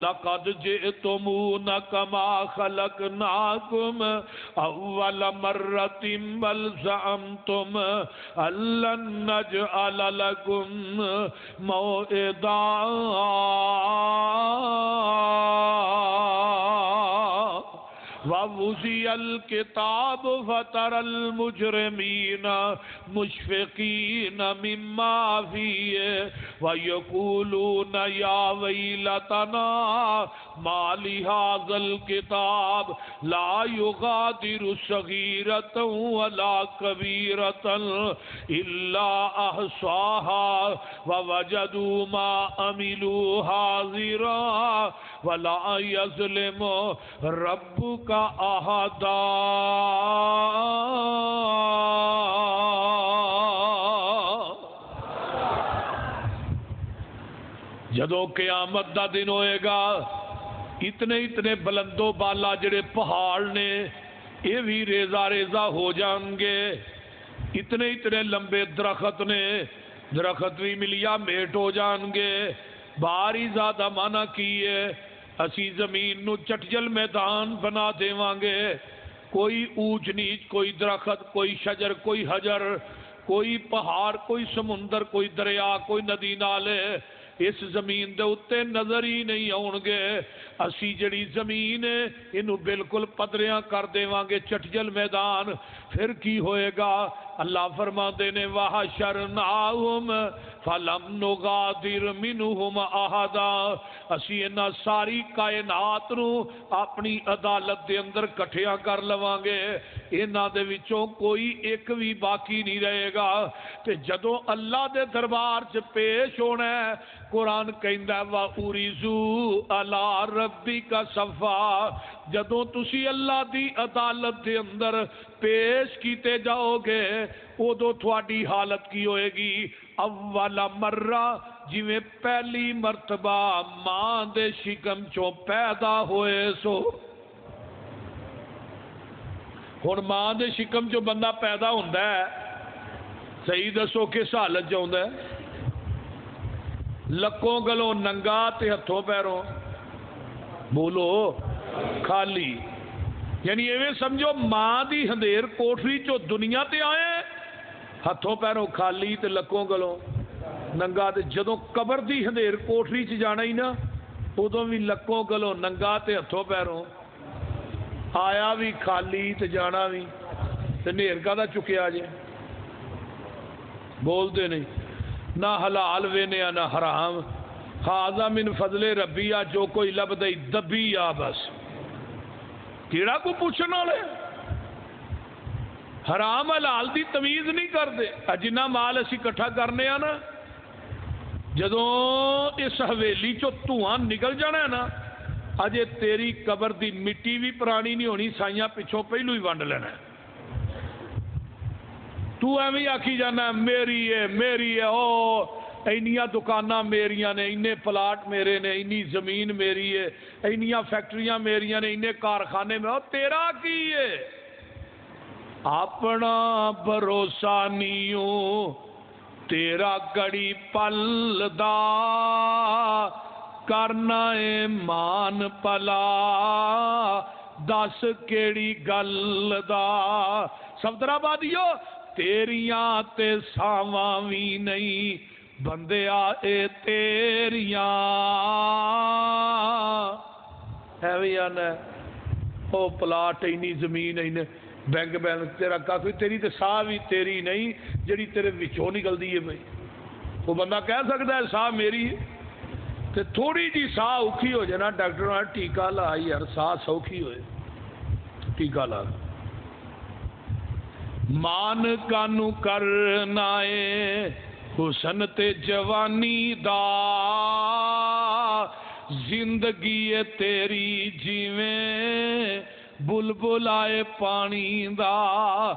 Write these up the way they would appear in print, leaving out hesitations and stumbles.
لقد جئتمونا كما خلقناكم اول مرة بل زعمتم ان لن نجعل لكم موعدا ووضع الكتاب فترى المجرمين مشفقين مما فيه ويقولون يا ويلتنا ما لهذا الكتاب لا يغادر صغيرة ولا كبيرة إلا أحصاها ووجدوا ما عملوا حاضرا ولا يظلم ربك أحدا جدو قیامت دا دن ہوئے گا اتنے اتنے بلندو بالا جڑے پہاڑ نے یہ بھی ریزہ ریزہ ہو جائیں گے، اتنے اتنے لمبے درخت نے درخت بھی ملیا میٹ ہو جائیں گے۔ باری زیادہ مانا کیے اسی زمین نو چٹجل میدان بنا دیواں گے، کوئی اونچ نیچ، کوئی درخت، کوئی شجر، کوئی حجر، کوئی پہاڑ، کوئی سمندر، کوئی دریا، کوئی ندی نالے اس زمین دے اتے نظر ہی نہیں آؤں گے۔ اسی جڑی زمین ہے انہوں بالکل پدریاں کر دیواں گے، چٹجل میدان۔ پھر کی ہوئے گا؟ اللہ فرماتے نے وَحَشَرْنَاهُمْ فَلَمْ نُغَادِرْ مِنْهُمْ أَحَدًا، اسی انہاں ساری کائنات نو اپنی عدالت دے اندر کٹھیاں کر لواں گے، انہاں دے وچوں کوئی ایک بھی باقی نہیں رہے گا۔ تے جدوں اللہ دے دربار چ پیش ہونا ہے، قرآن کہندا ہے وَأُرِزُوا عَلَىٰ رَبِّكَ صَفًّا، جدوں تسی اللہ دی عدالت دے اندر پیش کیتے جاؤ گے ادو تھوڑی حالت کی ہوئے گی؟ اول مرہ جویں پہلی مرتبہ ماں دے شکم چوں پیدا ہوئے سو۔ ہن ماں دے شکم چوں بندہ پیدا ہوندا ہے، صحیح دسو کس حالت چ ہوندا ہے؟ لکوں گلوں ننگا تے ہتھوں پیروں بولو خالی، یعنی ایویں سمجھو ماں دی ہندیر کوٹری چو دنیا تے آئے ہتھوں پیروں خالی تے لکوں گلوں ننگا۔ تے جدوں قبر دی ہندیر کوٹری چ جانا ہی نا ادوں بھی لکوں گلوں ننگا تے ہتھوں پیروں، آیا بھی خالی تے جانا بھی، تے نیر کا دا چکیا جے بولتے نہیں، نہ حلال وینیا نہ حرام، ہاذا من فضل ربی آ، جو کوئی لب دئی دبی آ بس، کیڑا کو پوچھنا لے، حرام حلال دی تمیز نہیں کرتے۔ جنہ مال اسی کٹھا کرنے نا جدوں اس حویلی چو دھواں نکل جانا ہے نا، اجے تیری قبر دی مٹی بھی پرانی نہیں ہونی، سائیاں پچھوں پہلو ہی ونڈ لینا ہے۔ تو ایویں آکھی جانا میری ہے میری ہے، او اینیاں دکاناں میریاں نے، اینے پلاٹ میرے نے، اینی زمین میری ہے، اینیاں فیکٹریاں میریاں نے، اینے کارخانے میں، او تیرا کی ہے؟ اپنا بھروسہ نیوں تیرا گڑی پل دا، کرنا اے مان پلا دس کیڑی گل دا۔ صفدرآبادیو تیریاں تے ساواں وی نہیں بندیا اے تیریاں، ایویں آنا او پلاٹ اینی زمین اینے بینک بیلنس تیرا کافی، تیری تے ساہ بھی تیری نہیں جڑی تیرے وچوں نکلدی ہے بھائی۔ وہ بندہ کہہ سکتا ہے ساہ میری ہے، تے تھوڑی جی ساہ اوکھی ہو جائے نا ڈاکٹر نے ٹیکا لا یار ساہ سوکھی ہوئے، ٹیکا لا۔ مان کانو کرنا اے حسن تے جوانی دا، زندگی ہے تیری جیویں بلبل آئے پانی دا،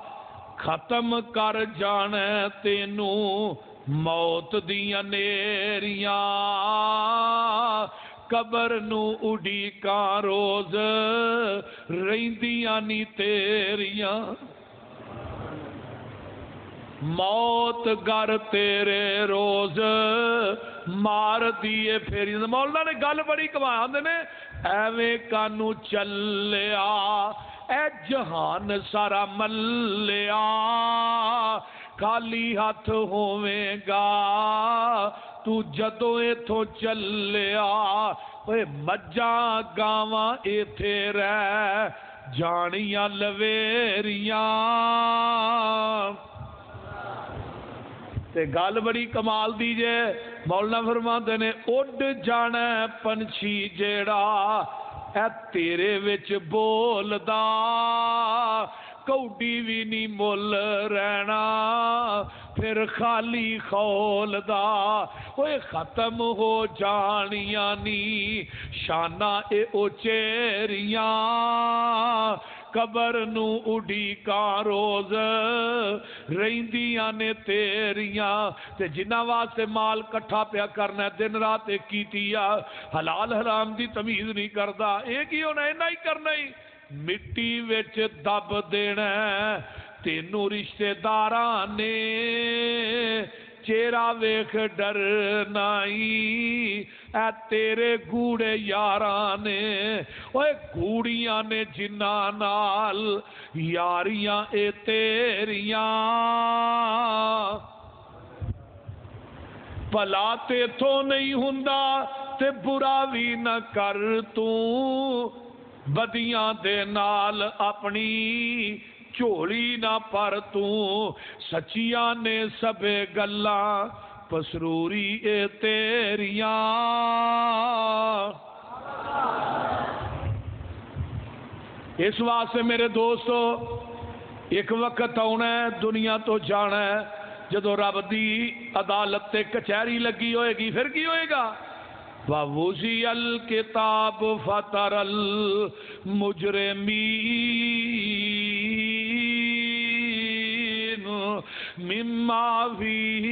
ختم کر جانا تینوں موت دیاں نیریاں، قبر نو اڈی کا روز رہندیاں نی تیریاں، موت گر تیرے روز مار دیے پھیری۔ مولانا نے گل بڑی کمال آندے نے ایویں کانو چلیا اے جہان سارا ملیا خالی ہاتھ ہوویں گا تو جدوں ایتھوں چلیا اوے مجھاں گاواں ایتھے رہ جانیاں لویریاں۔ تے گل بڑی کمال دی جے مولانا فرماندے نے اڈ جانا پنچھی جیڑا اے تیرے وچ بولدا کوڈی بھی نہیں مل رہنا پھر خالی خولدا اوے ختم ہو جانیاں نی شانہ اے اچیریاں قبر نو اڈی کا روز رہندیاں نے تیریاں۔ تے جنہ واسطے مال کٹھا پیا کرنا دن رات کیتیا حلال حرام دی تمیز نہیں کردا اے کی ہونا اے نہیں کرنا ہی مٹی وچ دب دینا تینوں رشتے داراں نے چہرہ ویکھ ڈرنائی اے تیرے گوڑے یاراں نے اوے گوڑیاں نے جنہاں نال یاریاں اے تیریاں بھلا تے تو نہیں ہوندا تے برا بھی نہ کر تو بدیاں دے نال اپنی چولی نہ پر تو سچیاں نے سبے گلاں پسروری اے تیریاں۔ اس واسطے میرے دوستو ایک وقت آنا ہے دنیا تو جانا ہے جدو رب دی عدالت تے کچہری لگی ہوئے گی پھر کی ہوئے گا وَوُزِيَ الْكِتَابُ فَتَرَ الْمُجْرِمِينَ مِمَّا فِيهِ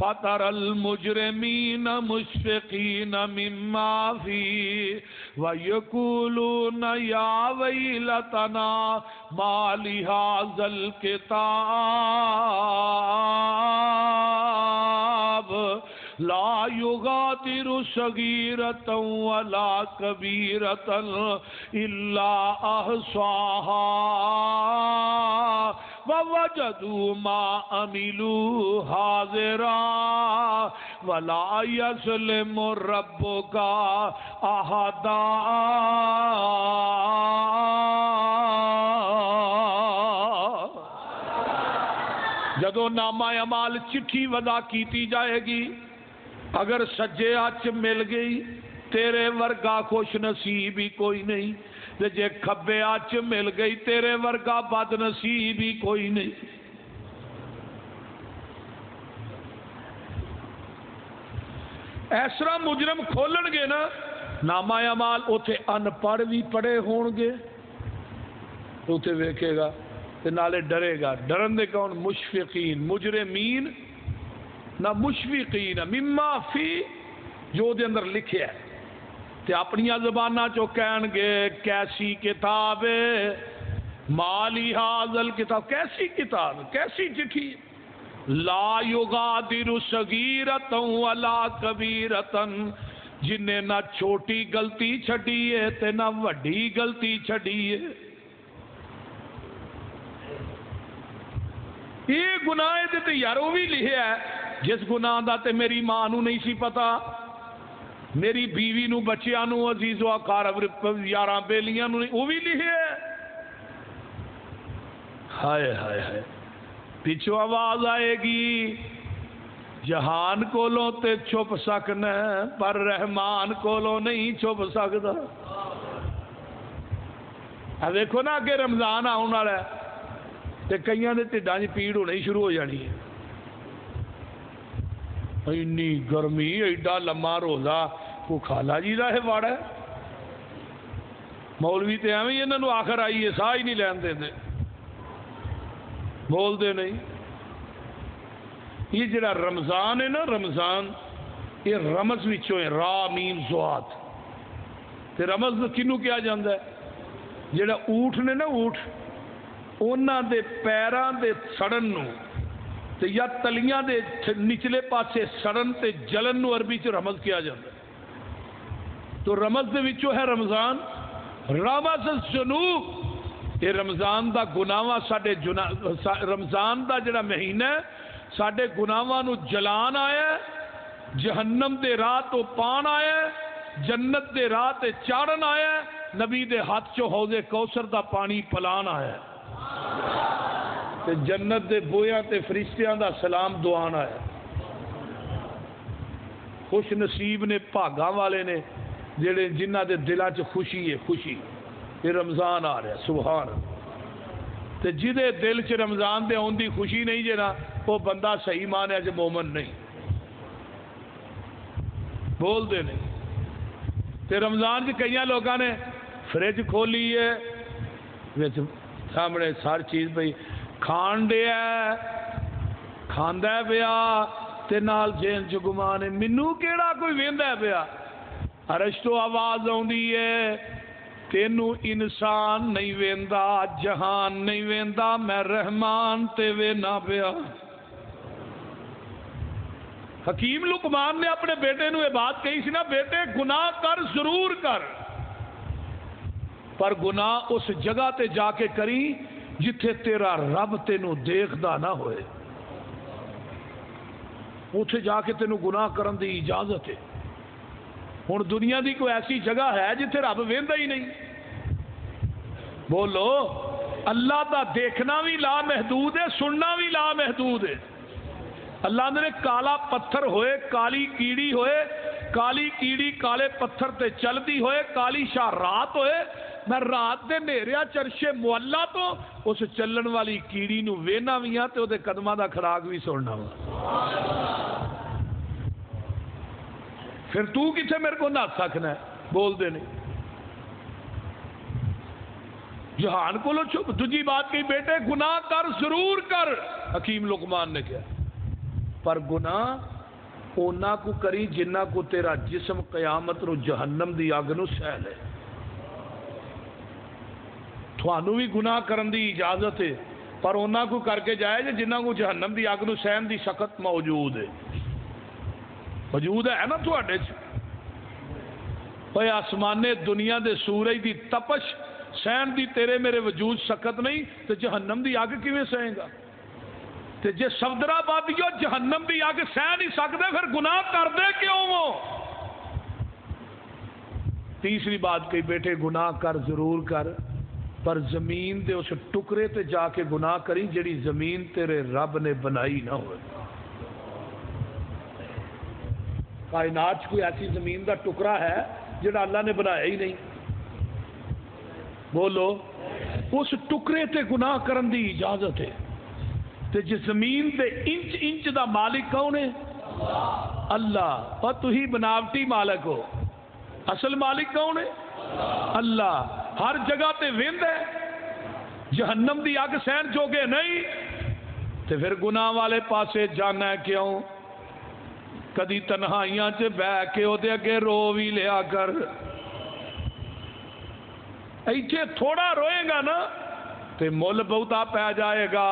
فَتَرَ الْمُجْرِمِينَ مُشْفِقِينَ مِمَّا فِيهِ وَيَقُولُونَ يَا وَيْلَتَنَا مَا لِهَذَا الْكِتَابِ لا يغادر صغيرة ولا كبيرة إلا أحصاها ووجدوا ما عملوا حاضرا ولا يظلم ربك أحدا۔ جدو نامہ اعمال چٹھی ودا کیتی جائے گی اگر سجے ہاتھ مل گئی تیرے ورگا خوش نصیب ہی کوئی نہیں جے کھبے ہاتھ مل گئی تیرے ورگا بد نصیب ہی کوئی نہیں۔ ایسرا مجرم کھولن گے نا نامہ اعمال اوتھے ان پڑھ بھی پڑھے ہون گے اوتھے ویکھے گا تے نالے ڈرے گا ڈرن دے کون مشفقین مجرمین نہ مشفقین مما فی جو دے اندر لکھے ہے تے اپنی زبانہ چو کہن گے کیسی کتاب ہے مالی حاضل کتاب کیسی کتاب کیسی چٹھی لا یغادر صغیرۃ ولا کبیرۃ جن نے نہ چھوٹی غلطی چھڈی ہے تے نہ وڈی غلطی چھڈی ہے۔ یہ گناہ تے یار وہ بھی لکھیا ہے جس گناہ دا تے میری ماں نو نہیں سی پتا میری بیوی نو بچیاں نو عزیز و اقارب یاراں بیلیاں نو وہ بھی لکھیا ہے۔ ہائے ہائے ہائے پیچھو آواز آئے گی جہان کولوں تے چھپ سکنا پر رحمان کولوں نہیں چھپ سکتا۔ دیکھو نا کہ رمضان آنے والا ہے تے کئیاں دے ٹھڈاں وچ پیڑ ہونی شروع ہو جانی ہے اینی گرمی ایڈا لمبا روزہ کو کھالا جی دا ہے واڑا ہے مولوی تے ایویں انہاں نو آخر آئی ہے ساہ ہی نہیں لین دے بول دے نہیں۔ یہ جڑا رمضان ہے نا رمضان یہ رمز وچوں ہے را میم زوات تے رمز کنوں کیا جاندا ہے جڑا اونٹ نے نا اونٹ اونا دے پیراں دے سڑن نو تے یا تلیاں دے نچلے پاسے سڑن تے جلن نو عربی چ رمض کیا جاتا ہے. تو رمض دے وچوں ہے رمضان. رمض الذنوب، یہ رمضان دا گناہاں ساڈے رمضان دا جڑا مہینہ ہے ساڈے گناہاں نو جلان آیا ہے، جہنم دے راہ تو پان آیا ہے، جنت دے راہ تے چاڑن آیا ہے، نبی دے ہاتھ چو حوض کوثر دا پانی پلان آیا ہے، تے جنت دے بویاں تے فرشتیاں دا سلام دعان آیا ہے. خوش نصیب نے، بھاگاں والے نے جڑے جنہ دے دلاں چ خوشی ہے. خوشی یہ رمضان آ رہا ہے. سبحان اللہ. تے جدے دل چ رمضان دے آن دی خوشی نہیں جے نا، وہ بندہ صحیح مانے چ مومن نہیں، بول دے نہیں. تے رمضان چ کئی لوگوں نے فریج کھولی ہے، سامنے ساری چیز پئی کھان دیا کھاندا پیا تے نال جین چ گمان ہے مینوں کیڑا کوئی ویندا پیا. عرش تو آواز آوندی ہے تینوں انسان نہیں ویندا، جہان نہیں ویندا، میں رحمان تے وینا پیا. حکیم لقمان نے اپنے بیٹے نو یہ بات کہی سی نا، بیٹے گناہ کر ضرور کر، پر گناہ اس جگہ تے جا کے کری جتھے تیرا رب تینوں دیکھدا نہ ہوئے. اتھے جا کے تینوں گناہ کرن دی اجازت ہے. ہن دنیا دی کوئی ایسی جگہ ہے جتھے رب ویندا ہی نہیں؟ بولو. اللہ دا دیکھنا بھی لا محدود ہے، سننا بھی لا محدود ہے. اللہ نے کالا پتھر ہوئے، کالی کیڑی ہوئے، کالی کیڑی کالے پتھر تے چل دی ہوئے، کالی شاہ رات ہوئے، میں رات دے نیریا چرشے معلہ تو اس چلن والی کیڑی نو وینا بھی ہاں تے او دے قدمہ دا کھراک بھی سننا ہوا. پھر تو کتھے میرے کو نہ سکنا ہے؟ بول دے نہیں. جہان کو لو چھپ. دوجی بات کہی بیٹے گناہ کر ضرور کر، حکیم لقمان نے کہا، پر گناہ اونا کو کری جنہ کو تیرا جسم قیامت رو جہنم دی آگ نو سہ لے. تھانو بھی گناہ کرن دی اجازت ہے، پر اونا کو کر کے جائے جنہ کو جہنم دی آگ نو سہن دی سخت موجود ہے. موجود ہے نا تھوڑے اوے آسمانے دنیا دے سورج دی تپش سہن دی تیرے میرے وجود سخت نہیں تو جہنم دی آگ کیویں سہیں گا؟ تے جے سودرا بادیو جہنم دی آگ سہ نہیں سکتے پھر گناہ کر دے کیوں وہ؟ تیسری بات کہی بیٹے گناہ کر ضرور کر، پر زمین دے اس ٹکرے تے جا کے گناہ کری جڑی زمین تیرے رب نے بنائی نہ ہوئے. کائنات کوئی ایسی زمین دا ٹکڑا ہے جڑا اللہ نے بنایا ہی نہیں؟ بولو. اس ٹکڑے تے گناہ کرن دی اجازت ہے. تے جس زمین دے انچ انچ دا مالک کون ہے؟ اللہ. اور تو ہی بناوٹی مالک ہو، اصل مالک کون ہے؟ اللہ. ہر جگہ تے ویند ہے، جہنم دی اگ سہن جوگے نہیں تے پھر گناہ والے پاسے جانا ہے کیوں؟ کدی تنہائیاں چ بہ کے او دے اگے رو بھی لیا کر. ایتھے تھوڑا روئے گا نا تے مول بہتا پہ جائے گا.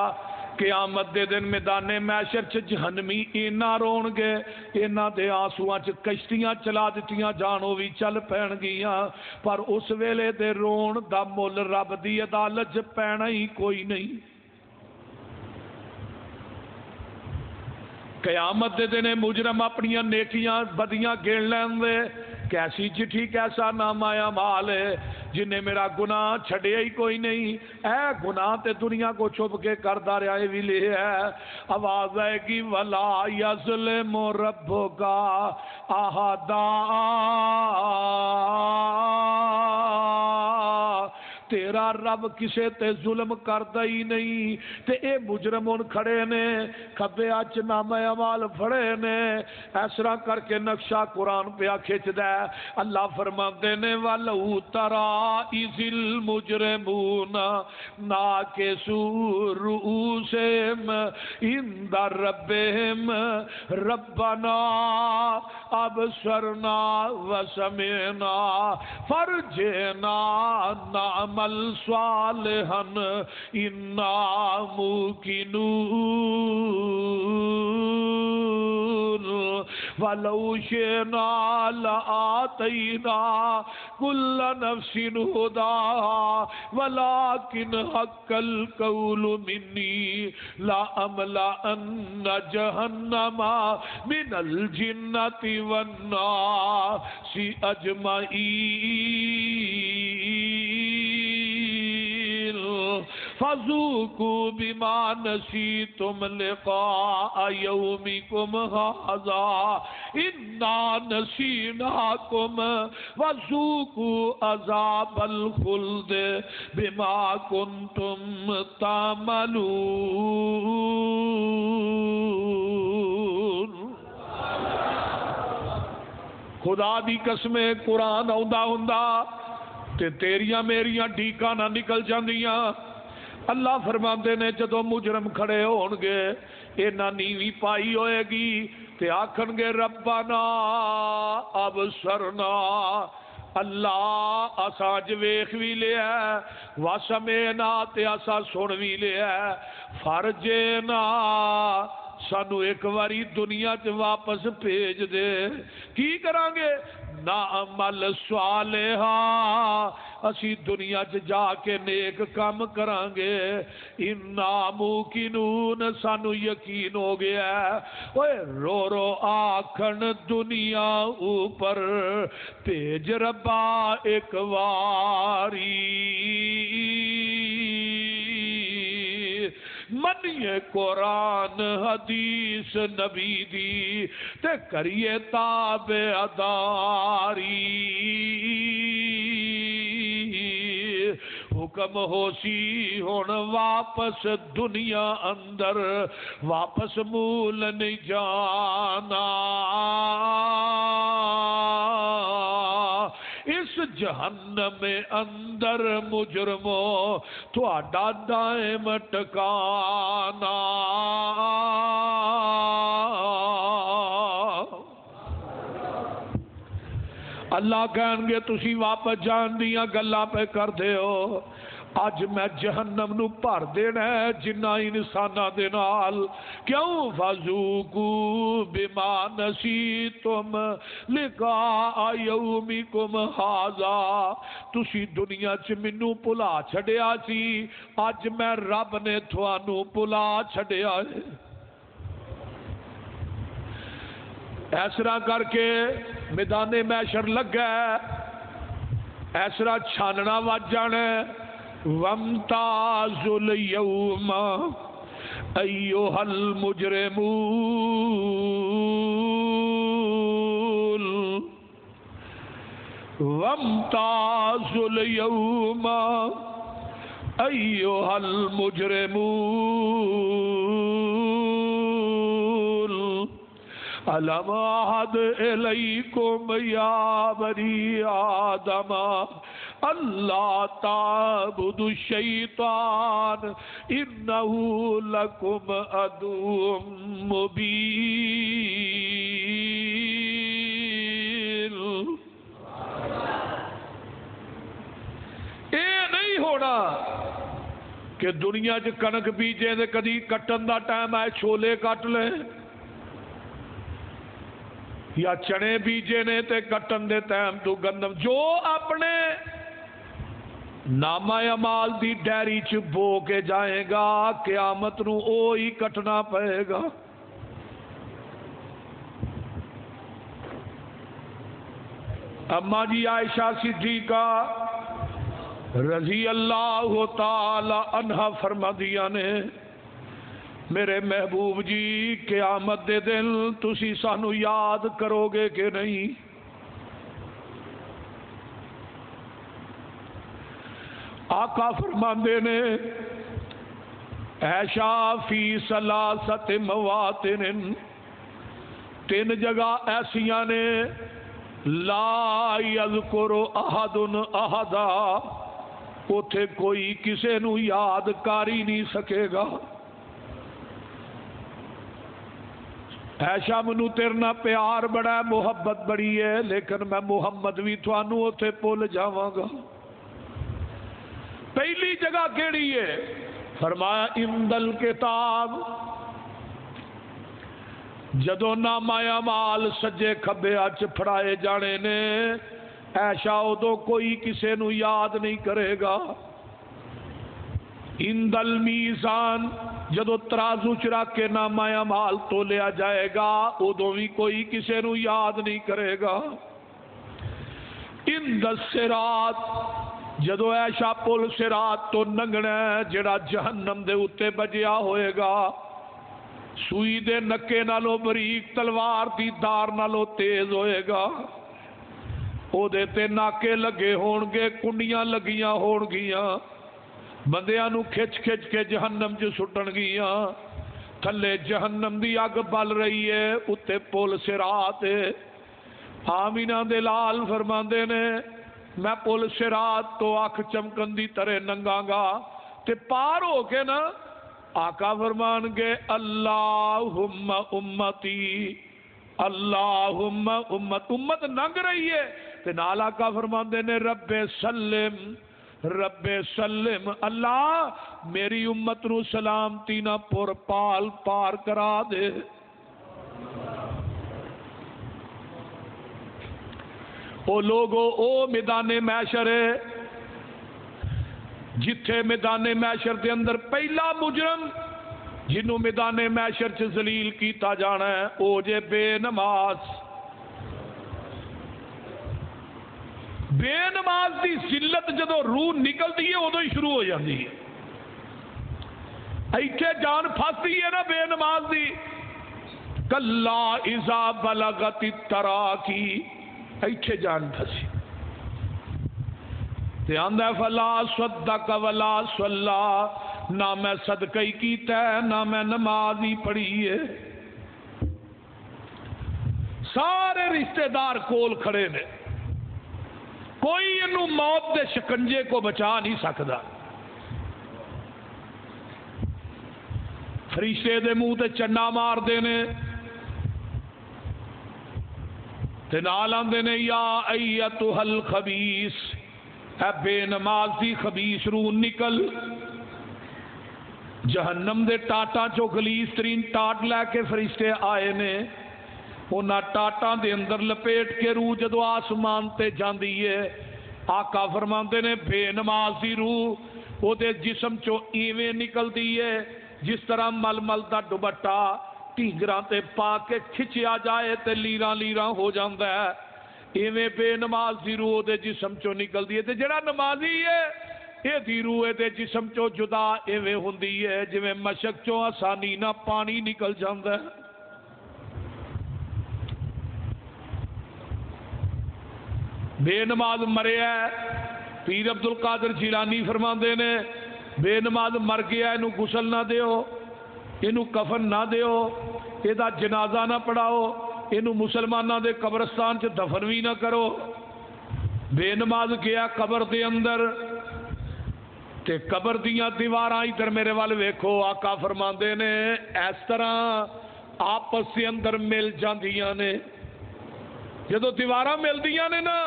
قیامت دے دن میدان محشر چ جہنمی اینا رون گے، اینا دے آنسواں چ کشتیاں چلا دتیاں جانو بھی چل پین گیاں، پر اس ویلے دے رون دا مول رب دی عدالت چ پینا ہی کوئی نہیں. قیامت دے دن مجرم اپنی نیکیاں بدیاں گن لین دے، کیسی چٹھی کیسا نام آیا مال ہے جنہیں میرا گناہ چھڑیا ہی کوئی نہیں. اے گناہ تے دنیا کو چھپ کے کردہ رہے بھی لے ہے. آواز آئے گی وَلَا يَظْلِمُ رَبُّكَ أَحَدًا، تیرا رب کسے تے ظلم کردا ہی نہیں. تے اے مجرمون کھڑے نے کھبے اچ نام اعمال پھڑے نے، اس طرح کر کے نقشہ قرآن پہ کھچ دے. اللہ فرماتے نے وَلَوْ تَرَىٰ إِذِ الْمُجْرِمُونَ نَاكِسُو رُءُوسِهِمْ عِندَ رَبِّهِمْ رَبَّنَا أَبْصَرْنَا وَسَمِعْنَا فَارْجِعْنَا نَعْمَلْ تعمل صالحا انا موقنون ولو شئنا لآتینا کل نفس ہداها ولكن حق القول منی لأملأن جہنم من الجنة والناس اجمعین فذوقوا بما نسیتم لقاء یومکم ھذا انا نسیناکم وذوقوا عذاب الخلد بما کنتم تعملون۔ خدا دی قسمیں قرآن آؤندا ہوندا تے تیریاں میریاں ڈیکاں نہ نکل جاندیاں۔ اللہ فرماندے نے جدو مجرم کھڑے ہون گے اینا نیوی پائی ہوئے گی تے آکھن گے ربنا ابصرنا، اللہ اسا اج ویکھ وی لیا واسمینا تے اسا سن وی لیا فرجنا، سانو ایک واری دنیا چ واپس بھیج دے۔ کی کران گے؟ نعمل صالحا، اسی دنیا چ جا کے نیک کام کران گے۔ انا موقنون، سانو یقین ہو گیا ہے۔ اوے رو رو آکھن دنیا اوپر بھیج ربا ایک واری، منیے قرآن حدیث نبی دی تے کریے تابعداری، حکم ہو سی ہن واپس دنیا اندر، واپس مول نہیں جانا۔ اس جہنم اندر مجرموں تہاڈا دائم ٹکانا۔ اللہ کہیں گے تسی واپس جان دیاں گلاں پہ کر دے ہو، اج میں جہنم نو بھر دینا ہے جنہ انساناں دے نال۔ کیوں؟ فذوقوا بما نسیتم لقاء یومکم ھذا، تسی دنیا چ مینوں بھلا چھڈیا سی، اج میں رب نے تھانوں بھلا چھڈیا ہے۔ ایسرا کر کے میدان محشر لگا ہے، ایسرا چھاننا وج جانا ہے۔ وامتازوا اليوم ایھا المجرمون، وامتازوا اليوم ایھا المجرمون الم اعہد الیکم یا بنی آدم اللہ تعبدوا الشیطان انہ لکم عدو مبین۔ اے نہیں ہونا کہ دنیا چ کنک بیجے دے کدی کٹن دا ٹائم آئے چھولے کٹ لیں، یا چنے بیجے نے تے کٹن دے ٹائم تو گندم، جو اپنے نامہ اعمال دی ڈیری چ بو کے جائے گا قیامت نو اوہی کٹنا پئے گا۔ اما جی عائشہ صدیقہ رضی اللہ تعالی عنہ فرمادیاں نے میرے محبوب جی قیامت دے دن تسی سانو یاد کرو گے کہ نہیں؟ آقا فرماندے نے ایشا فی ثلاثت مواطن، تین جگہ ایسیاں نے لا یذکر احد احدا، اوتھے کوئی کسے نو یاد کاری نہیں سکے گا۔ ایشا منو تیرنا پیار بڑا ہے، محبت بڑی ہے، لیکن میں محمد بھی تھانوں اوتھے بھول جاواں گا۔ پہلی جگہ کیڑی ہے؟ فرمایا اندل کتاب، جدو نامہ اعمال سجے کھبے اچ پھڑائے جانے نے، ایشا ادو کوئی کسے نو یاد نہیں کرے گا۔ اندل میزان، جدو ترازو چرا کے نامہ اعمال تو لیا جائے گا، ادو بھی کوئی کسے نو یاد نہیں کرے گا۔ اندل صراط، جدو ایشا پل صراط تو ننگنا ہے جڑا جہنم دے اتے بجیا ہوئے گا، سوئی دے نکے نالو بریک، تلوار دی دار نالو تیز ہوئے گا، او دے تے ناکے لگے ہون گے، کنڈیاں لگیاں ہون گیاں، بندیاں نو کھچ کھچ کے جہنم جو سٹن گیاں، تھلے جہنم دی اگ بل رہی ہے، اتے پل صراط ہے۔ آمینہ دے لال فرماندے نے میں پل صراط تو آنکھ چمکن دی طرح ننگاں گا، تے پار ہو کے نا آقا فرمان گے اللہم امتی، اللہم امت ننگ رہی ہے، تے نال آقا فرمان دے نے رب سلم، رب سلم، اللہ میری امت نو سلامتی نہ پر پال پار کرا دے۔ او لوگو او میدان محشر ہے، جتھے میدان محشر دے اندر پہلا مجرم جنہوں میدان محشر چ ذلیل کیتا جانا ہے او جے بے نماز۔ بے نماز دی ذلت جدو روح نکلتی ہے ادو ہی شروع ہو جاتی ہے، ایتھے جان پھستی ہے نا بے نماز دی، کلا اذا بلغت التراکی، ایتھے جان پھسی تے آندا فلا صدق ولا صلی، نہ میں صدقہ ہی کیتا ہے نہ میں نماز ہی پڑھی ہے۔ سارے رشتہ دار کول کھڑے نے، کوئی انہوں موت دے شکنجے کو بچا نہیں سکتا، فرشتے دے منہ تے چنڈا مار دینے تے نال آندے نے یا ایتھا الخبیث، اے بے نماز دی خبیث روح نکل۔ جہنم دے ٹاٹاں چو غلیظ ترین ٹاٹ لے کے فرشتے آئے نے، انہاں ٹاٹاں دے اندر لپیٹ کے روح جدو آسمان تے جاندی ہے، آقا فرماندے نے بے نماز دی روح او دے جسم چو ایویں نکل دی ہے جس طرح مل مل دا دوپٹہ ٹینگراں تے پا کے کھچیا جائے تے لیراں لیراں ہو جاندا ہے، ایویں بے نماز دی روح دے جسم چو نکل دی ہے۔ تے جڑا نمازی ہے اے دی روح دے جسم چو جدا ایویں ہوندی ہے جویں مشک چو آسانی نہ پانی نکل جاندا ہے۔ بے نماز مریا ہے، پیر عبد القادر جیلانی فرماندے نے بے نماز مر گیا، اینو غسل نہ دیو، اینو کفن نہ دیو، ایدا جنازہ نہ پڑھاؤ، اینو مسلمانہ دے قبرستان چ دفن بھی نہ کرو۔ بے نماز گیا قبر دے اندر تے قبر دیاں دیواراں ادھر میرے وال ویکھو، آقا فرماندے نے اس طرح آپس کے اندر مل جاندیاں نے، جدو دیواراں ملدیاں نے نا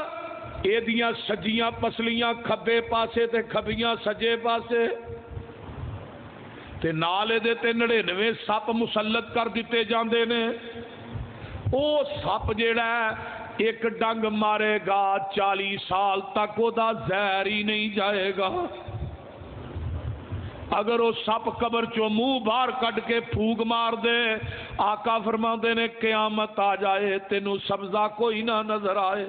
اے دیاں سجیاں پسلیاں کھبے پاسے تے کھبیاں سجے پاسے تے نالے دے تے 99 سپ مسلط کر دیتے جاندے نے۔ او سپ جیڑا ہے ایک ڈنگ مارے گا 40 سال تک او دا زہر ہی نہیں جائے گا۔ اگر وہ سپ قبر چو منہ باہر کٹ کے پھوک مار دے، آقا فرماندے نے قیامت آ جائے تینوں سبزہ کوئی نہ نظر آئے۔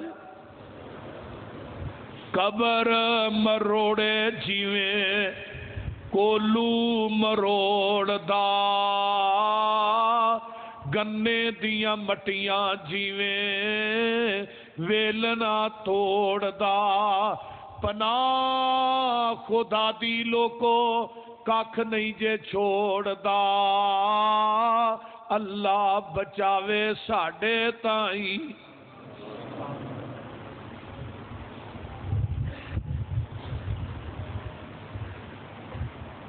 قبر مروڑے جیویں کولو مروڑ دا، گنے دیاں مٹیاں جیویں ویلنا توڑ دا، پناہ خدا دی لوکو کاکھ نہیں جے چھوڑ دا، اللہ بچاوے ساڈے تائیں۔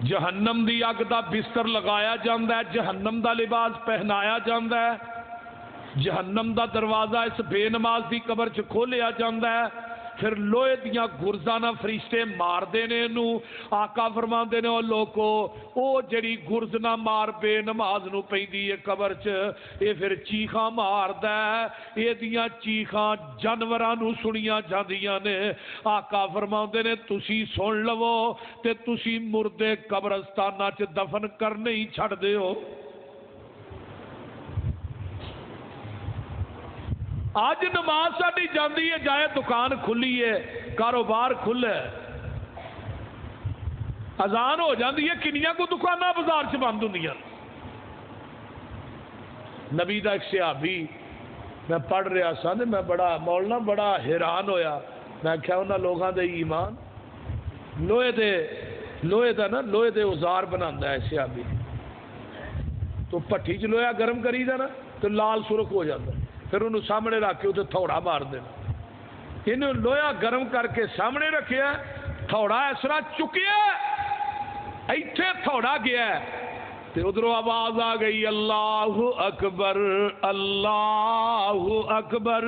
جہنم دی اگ دا بستر لگایا جاندا ہے، جہنم دا لباس پہنایا جاندا ہے، جہنم دا دروازہ اس بے نماز دی قبر چ کھولیا جاندا ہے، پھر لوہے دیاں گرزاں نال فرشتے مار دے نے نو. آقا فرماندے نے او لوکو او جڑی گرز نہ مار بے نماز نو پیندی ہے قبر چ اے پھر چیخاں ماردا ہے. اے دیاں چیخاں جانوراں نو سنیاں جاندیاں نے. آقا فرماندے نے تسی سن لو تے تسی مردے قبرستاناں چ دفن کرنے ہی چھڈ دیو. اج نماز ساڈی جاندی ہے جائے دکان کھلی ہے کاروبار کھلا ہے اذان ہو جاندی ہے کنیاں کو دکاناں بازار چ بند ہوندیاں. نبی دا ایک صحابی میں پڑھ رہا سا تے میں بڑا مولانا بڑا حیران ہویا. میں کہا انہاں لوگاں دے ایمان لوہے دے اوزار بناوندا ہے صحابی. تو پٹھی چ لوہا گرم کری دا نا تو لال سرخ ہو جاتا ہے. پھر انہوں سامنے رکھ کے اسے تھوڑا مار دینا. انہوں لوہا گرم کر کے سامنے رکھیا تھوڑا اس طرح چکیا ایتھے تھوڑا گیا تو ادھر آواز آ گئی اللہ اکبر اللہ اکبر.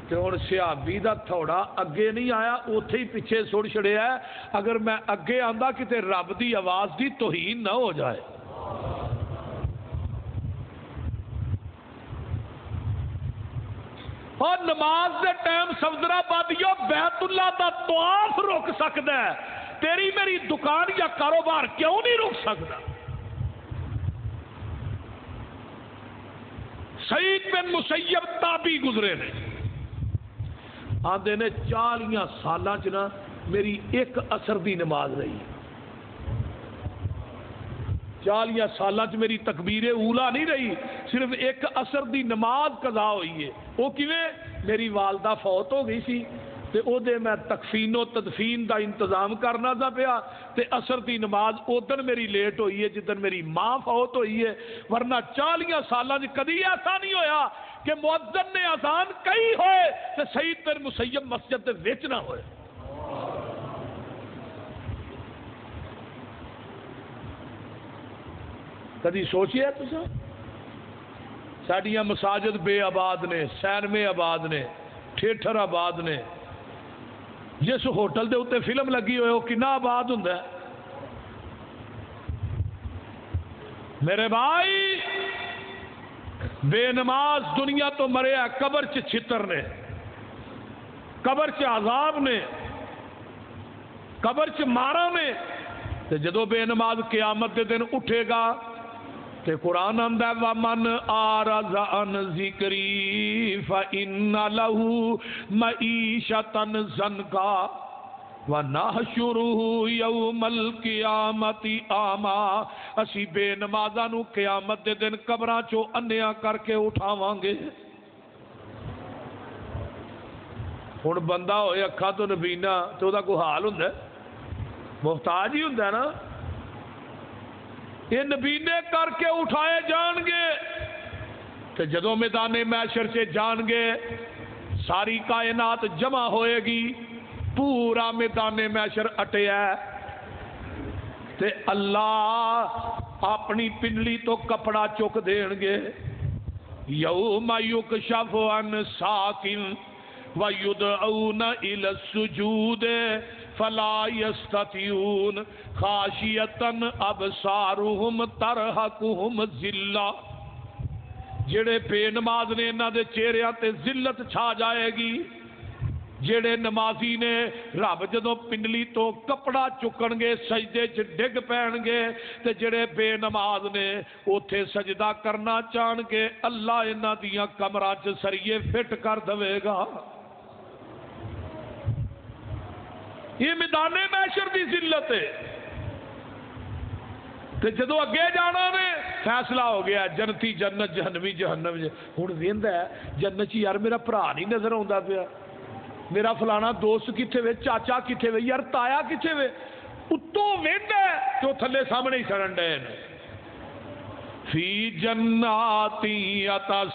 تو ہوں صحابی دا تھوڑا اگے نہیں آیا اوتھے ہی پیچھے سڑ چھڑیا ہے. اگر میں اگے آندا کتے رب دی آواز دی توہین نہ ہو جائے. اور نماز دے ٹائم سمجھنا پاتیو بیت اللہ دا طواف رک سکتا ہے تیری میری دکان یا کاروبار کیوں نہیں رک سکتا؟ سعید بن مسیب تابعی گزرے نے آندے نے 40 سالاں چ نا میری ایک اثر دی نماز رہی. 40 سالاں چ میری تکبیر اولا نہیں رہی صرف ایک اثر دی نماز قضا ہوئی ہے. وہ کیویں میری والدہ فوت ہو گئی سی تے او دے میں تکفین و تدفین دا انتظام کرنا دا پیا تے اثر دی نماز ادن میری لیٹ ہوئی ہے جدن میری ماں فوت ہوئی ہے. ورنہ 40 سالاں چ کدی ایسا نہیں ہویا کہ مؤذن نے اذان کہی ہوئے تے سعید بن مسیب مسجد دے وچ نہ ہوئے. کدی سوچیا تساں ساڈیاں مساجد بے آباد نے سینمے آباد نے تھیٹر آباد نے. جس ہوٹل دے اتنے فلم لگی ہوئے وہ کنا آباد ہوندا ہے. میرے بھائی بے نماز دنیا تو مریا قبر چ چھتر نے قبر چ عذاب نے قبر چ مارا نے. تے جدو بے نماز قیامت دے دن اٹھے گا تے قرآن آندا ہے وَمَنْ أَعْرَضَ عَنْ ذِكْرِي فَإِنَّ لَهُ مَعِيشَةً ضَنْكًا وَنَحْشُرُهُ يَوْمَ الْقِيَامَةِ أَعْمَىٰ. اسی بے نمازاں نو قیامت دے دن قبراں چوں انیا کر کے اٹھاواں گے. ہن بندہ ہوئے اکھاں تو نبینا تے او دا کوئی حال ہوندا ہے؟ محتاج ہی ہوندا ہے نا. یہ نبینے کر کے اٹھائے جان گے تو جدو میدان محشر سے جان گے ساری کائنات جمع ہوئے گی پورا میدان محشر اٹیا تے اللہ اپنی پنڈلی تو کپڑا چک دین گے. یوم یکشف عن ساق ویدعون الی السجود فلا یستطیعون خاشیۃ ابصارہم ترہقہم ذلہ. جڑے بے نماز نے انہاں دے چہریاں تے ذلت چھا جائے گی. جڑے نمازی نے رب جدوں پنڈلی تو کپڑا چکن گے سجدے چ ڈگ پین گے تے جڑے بے نماز نے اوتھے سجدہ کرنا چاہن گے اللہ انہاں دیاں کمراں چ سریے فٹ کر دے گا. یہ میدان محشر دی ذلت ہے. تے جدو اگے جانا نے فیصلہ ہو گیا جنتی جنت جہنمی جہنم. ہن ویندا ہے جنت یار میرا بھرا نہیں نظر آوندا پیا میرا فلانا دوست کتنے وے چاچا کتنے وے یار تایا کتنے وے اتوں ویندا ہے تو تھلے سامنے ہی سڑن ڈے نے. فی جنات یتساءلون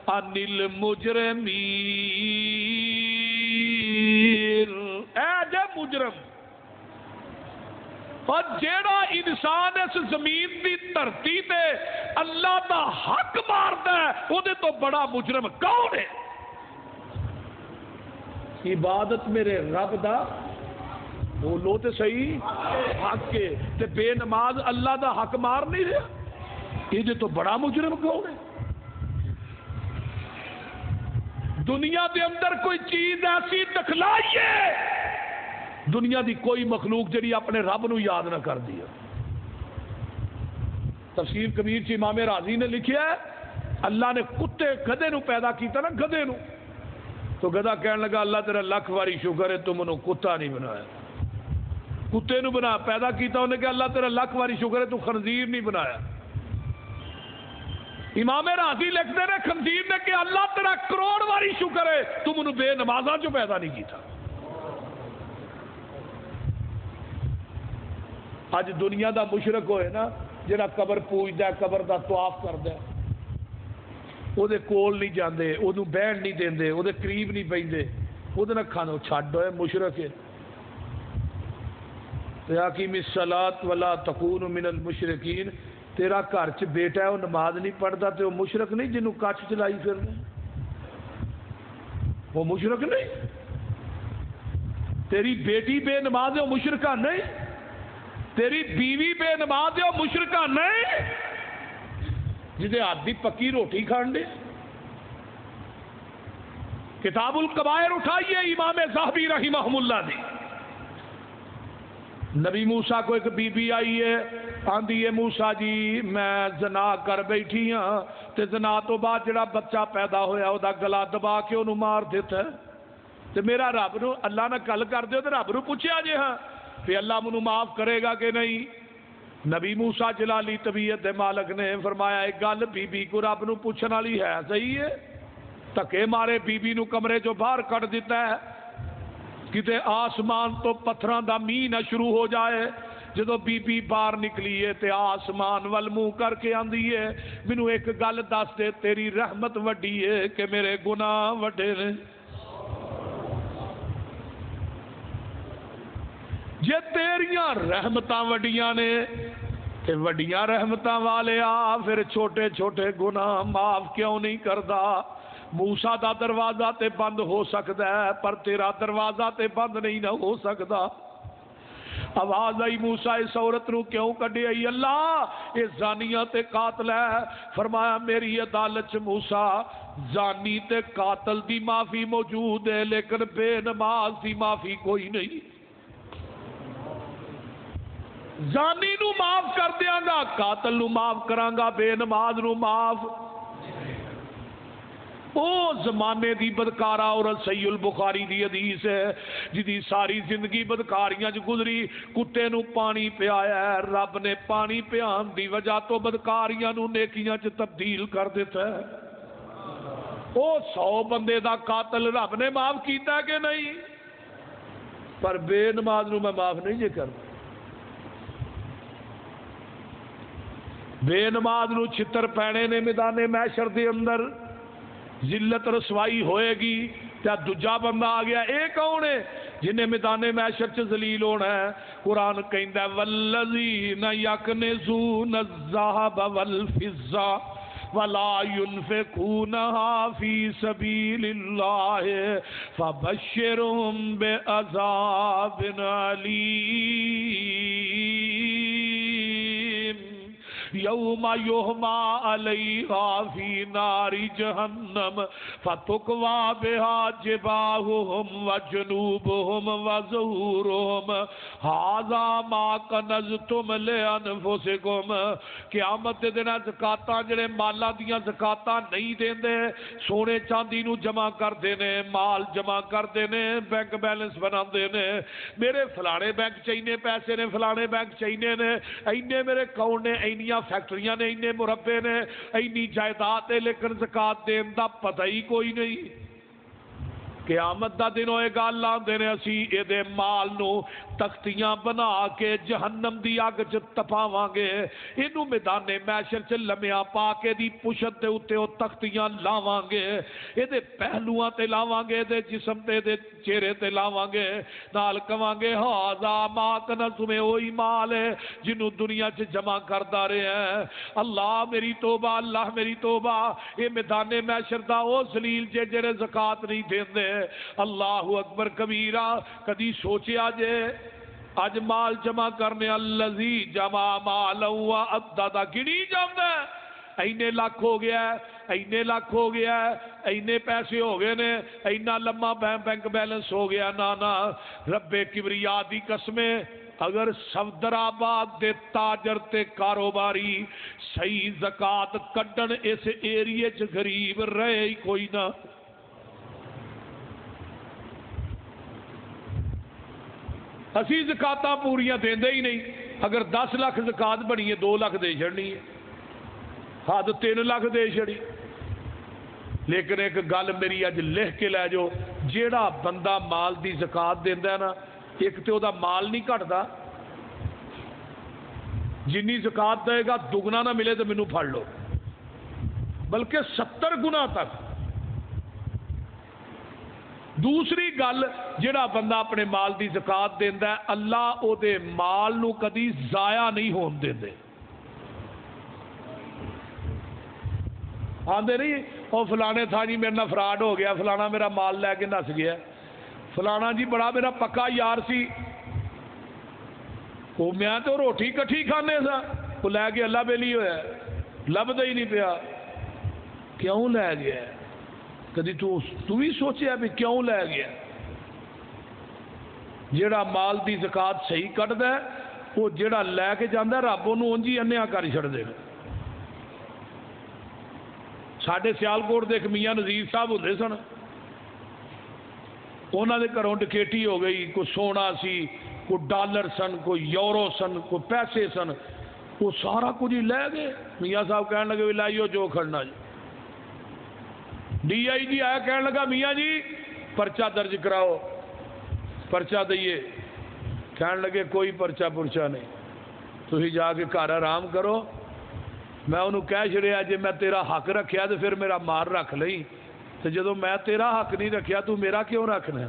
عن المجرمین. اے جے مجرم اور جیڑا انسان اس زمین دی دھرتی تے اللہ دا حق ماردا ہے او دے تو بڑا مجرم کون ہے؟ عبادت میرے رب دا بولو تے صحیح حق کے تے بے نماز اللہ دا حق مار نہیں رہا، یہ تو بڑا مجرم کون ہے؟ دنیا دے اندر کوئی چیز ایسی دکھلائیے دنیا دی کوئی مخلوق جڑی اپنے رب نو یاد نہ کر دیا۔ تفسیر کبیر چ امام رازی نے لکھیا ہے اللہ نے کتے گدے نو پیدا کیتا نا، گدے نو، تو گدھا کہنے لگا اللہ تیرا لکھ واری شکر ہے تو منو کتا نہیں بنایا، کتے نو بنا پیدا کیتا انہیں کہ اللہ تیرا لکھ واری شکر ہے تو خنزیر نہیں بنایا۔ امام راضی لکھتے ہیں خنزیر نے کہ اللہ تیرا کروڑ واری شکر ہے تو منو بے نمازاں جو پیدا نہیں کیتا۔ اج دنیا دا مشرک ہوئے نا جڑا قبر پوجدا ہے، قبر دا طواف کردا ہے، او دے کول نہیں جاندے، اودوں بہن نہیں دیندے، او دے قریب نہیں بیندے، او دے نہ کھانو چھڈ ہوئے مشرک ہے۔ اقیم الصلاۃ ولا تکون من المشرکین، تیرا گھر چ بیٹا ہے وہ نماز نہیں پڑھتا تے وہ مشرک نہیں جنوں کچھ چلائی پھرنا، وہ مشرک نہیں۔ تیری بیٹی بے نماز ہے وہ مشرکہ نہیں، تیری بیوی بے نماز ہے وہ مشرکہ نہیں، جدے ہاتھ دی پکی روٹی کھان دے۔ کتاب الکبائر اٹھائیے امام ذہبی رحمہ اللہ دی، نبی موسیٰ کو ایک بی بی آئی ہے، آندھی ہے موسیٰ جی میں زنا کر بیٹھی ہاں تے زنا تو بعد جڑا بچہ پیدا ہویا او دا گلا دبا کے انہوں مار دیتا ہے تے میرا رب نو اللہ نہ گل کر دے تے رب نو پوچھیا جے ہاں پھر اللہ منو معاف کرے گا کہ نہیں؟ نبی موسیٰ جلالی طبیعت دے مالک نے فرمایا ایک گل بی بی کو رب نو پوچھن والی ہے، صحیح ہے؟ تکے مارے بی بی نو کمرے جو باہر کٹ دیتا ہے، کتے آسمان تو پتھراں دا میہ نہ شروع ہو جائے۔ جدو بی بی باہر نکلی ہے تے آسمان وال منہ کر کے آندی ہے مینوں ایک گل دس دے تیری رحمت وڈی ہے کہ میرے گناہ وڈے نے؟ جے تیریاں رحمتاں وڈیاں نے تے وڈیاں رحمتاں والے آ پھر چھوٹے چھوٹے گناہ معاف کیوں نہیں کردا؟ موسیٰ دا دروازہ تے بند ہو سکتا ہے پر تیرا دروازہ تے بند نہیں نہ ہو سکتا۔ آواز آئی موسیٰ اس عورت نو کیوں کڈے آئی؟ اللہ یہ زانیہ تے قاتل ہے۔ فرمایا میری عدالت موسیٰ زانی تے قاتل دی معافی موجود ہے لیکن بے نماز دی معافی کوئی نہیں۔ زانی نو معاف کر دیاں گا، قاتل نو معاف کراں گا، بے نماز نو معاف۔ او زمانے دی بدکارا عورت صحیح البخاری دی حدیث ہے جدی ساری زندگی بدکاریاں چ گزری، کتے نو پانی پیایا ہے، رب نے پانی پیان دی وجہ تو بدکاریاں نو نیکیاں چ تبدیل کر دیتا ہے۔ او 100 بندے دا قاتل رب نے معاف کیتا ہے کہ نہیں؟ پر بے نماز نو میں معاف نہیں جے کردا۔ بے نماز نو چھتر پینے نے میدان محشر دے اندر، ذلت رسوائی ہوئے گی۔ کیا دوجا بندہ آ گیا، اے کون ہے جنہیں میدان محشر چ ذلیل ہونا ہے؟ قرآن کہندا ہے والذین یکنزون الذھب والفضہ ولا ينفقونها في سبيل الله فبشرهم بعذاب أليم یوم یحمى علیہا فی نار جہنم فتکوی بہا جباہہم وجنوبہم وظہورہم ھذا ما کنزتم لانفسکم۔ قیامت دے دن زکاتاں جڑے مالاں دیاں زکاتاں نہیں دیندے، سونے چاندی نو جمع کردے نے، مال جمع کردے نے، بینک بیلنس بناندے نے، میرے فلانے بینک چاہیے پیسے نے، فلانے بینک چاہیے نے، اینے میرے کون نے، اینیاں فیکٹریاں نے، اینے مربے نے، اینی جائیداد ہے، لیکن زکات دین دا پتہ ہی کوئی نہیں۔ قیامت دا دن ہوئے گا، اللہ دے نے اسی اے دے مال نو تختیاں بنا کے جہنم دی اگ چ تپاواں گے، اینو میدان محشر چ لمیا پا کے دی پشت دے اوتے او تختیاں لاواں گے، اے دے پہلواں تے لاواں گے، دے جسم تے دے چہرے تے لاواں گے، نال کہاں گے ھذا ما کنزتم، وہی مال ہے جنوں دنیا چ جمع کردا رہے ہیں۔ اللہ میری توبہ، اللہ میری توبہ، اے میدان محشر دا او ذلیل جڑے زکات نہیں دیندے۔ اللہ اکبر کبیرہ، کدی سوچیا جے اج مال جمع کرنے الذی جمع مالا وعددا گنی جاندا ہے اینے لاکھ ہو گیا ہے، اینے لاکھ ہو گیا ہے، اینے پیسے ہو گئے نے، اینا لمبا بینک بیلنس ہو گیا، نا رب کبریا دی قسمیں اگر صفدر آباد دے تاجر تے کاروباری صحیح زکات کڈن اس ایریے چ غریب رہے ہی کوئی نہ۔ اسی زکاتاں پوریاں دیندے ہی نہیں، اگر 10 لاکھ زکات بنی ہے 2 لاکھ دے چھڑنی ہے، حد 3 لاکھ دے چھڑی۔ لیکن ایک گل میری اج لکھ کے لے جو، جیڑا بندہ مال دی زکات دیندا ہے نا، ایک تے او دا مال نہیں گھٹدا، جنی زکات دے گا دگنا نہ ملے تو مینوں پھڑ لو، بلکہ 70 گنا تک۔ دوسری گل، جڑا بندہ اپنے مال دی زکات دیندا ہے، اللہ او دے مال نو کدی ضائع نہیں ہون دیندے۔ آندے نہیں او فلانے تھا جی میرے نال فراڈ ہو گیا، فلانا میرا مال لے کے نس گیا، فلانا جی بڑا میرا پکا یار سی، وہ میں تو روٹی کٹھی کھانے سا، وہ لے کے اللہ بیلی ہویا لبدا ہی نہیں پیا، کیوں لے گیا؟ کدی تو بھی سوچیا بھی کیوں لے گیا؟ جیڑا مال دی زکات صحیح کٹدا ہے، وہ جیڑا لے کے جاندا ہے رب انہوں انجی انیا کر چھڑ دے گا۔ ساڈے سیالکوٹ دے ایک میاں نذیر صاحب ہوندے سن، انہاں دے گھروں ڈکیٹی ہو گئی، کوئی سونا سی، کوئی ڈالر سن، کوئی یورو سن، کوئی پیسے سن، وہ سارا کچھ ہی لے گئے۔ میاں صاحب کہنے لگے بھی لائیو جو کھڑنا جی۔ ڈی آئی جی آیا کہنے لگا میاں جی پرچہ درج کراؤ، پرچہ دئیے، کہنے لگے کوئی پرچہ پرچہ نہیں، تو ہی جا کے گھر آرام کرو، میں انہوں کہہ چھڑیا جے میں تیرا حق رکھیا تو پھر میرا مار رکھ لئی، تو جدو میں تیرا حق نہیں رکھیا تو میرا کیوں رکھنا ہے؟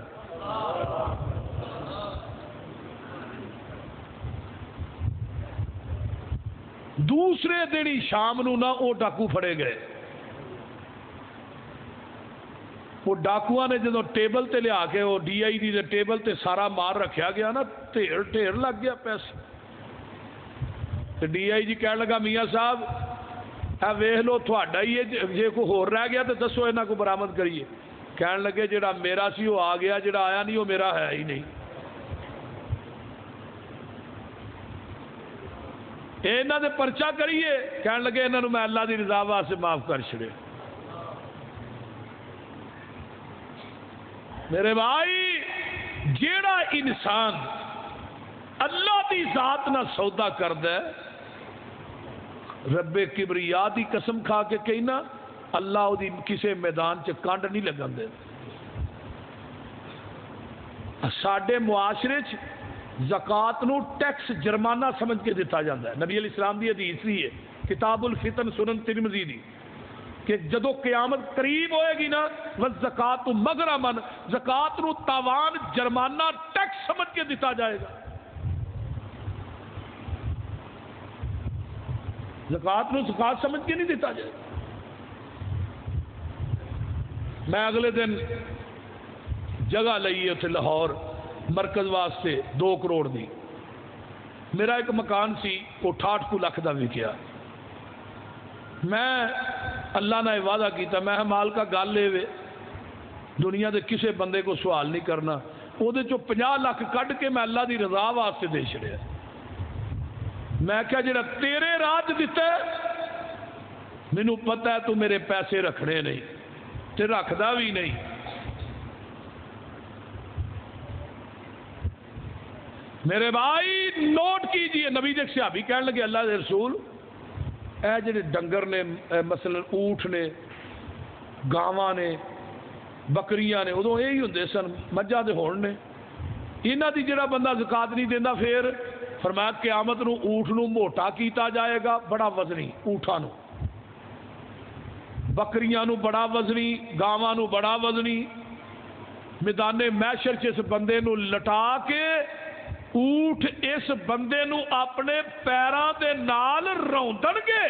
دوسرے دن ہی شام نو نہ وہ ڈاکو پھڑے گئے، وہ ڈاکواں نے جدو ٹیبل تے لیا کے وہ D I D they table تے سارا مار رکھیا گیا نا، ڈھیر لگ گیا پیسے۔ تو ڈی آئی جی کہنے لگا میاں صاحب اے ویکھ لو تہاڈا ہی ہے، جے کوئی ہور رہ گیا تو دسو انہاں کو برآمد کریے۔ کہنے لگے جڑا میرا سی وہ آ گیا، جڑا آیا نہیں وہ میرا ہے ہی نہیں۔ انہاں دے پرچہ کریے، کہنے لگے انہاں نو میں اللہ دی رضا واسطے معاف کر چھڑے۔ میرے بھائی جیڑا انسان اللہ دی ذات نہ سودا کردا ہے، رب کبریا دی قسم کھا کے کہنا اللہ او دی کسے میدان چ کنڈ نہیں لگن دے۔ ساڈے معاشرے چ زکات نو ٹیکس جرمانہ سمجھ کے دیتا جاتا ہے۔ نبی علیہ السلام دی حدیث بھی ہے کتاب الفتن سنن ترمذی دی کہ جدو قیامت قریب ہوئے گی نا والزکات مغرمن، زکات نو تاوان جرمانہ ٹیکس سمجھ کے دیتا جائے گا۔ زکات نو زکات سمجھ کے نہیں دیتا جائے گا۔ میں اگلے دن جگہ لئی ہے لاہور مرکز واسطے 2 کروڑ دی، میرا ایک مکان سی وہ 68 لاکھ دا وکیا۔ میں اللہ نے وعدہ کیتا میں مال کا گل لے وے دنیا دے کسے بندے کو سوال نہیں کرنا، وہ دے چو 50 لاکھ کڈ کے میں اللہ دی رضا واسطے دے چھڑیا۔ میں کہا جڑا تیرے راج دیتا ہے مینوں پتہ ہے تو میرے پیسے رکھنے نہیں تے رکھدا بھی نہیں۔ میرے بھائی نوٹ کیجئے، نبی دے صحابی کہنے لگے اللہ دے رسول اے جڑے ڈنگر نے مثلا اونٹ نے گاواں نے بکریاں نے ادو یہی ہوندے سن، مجھاں دے ہون نے، انہاں دی جڑا بندہ زکات نہیں دیندا پھر فرمایا قیامت نو اونٹ نو موٹا کیتا جائے گا، بڑا وزنی اونٹاں نو، بکریاں نو بڑا وزنی، گاواں نو بڑا وزنی، میدان محشر چ اس بندے نو لٹا کے اونٹ اس بندے نو اپنے پیراں دے نال روندن گے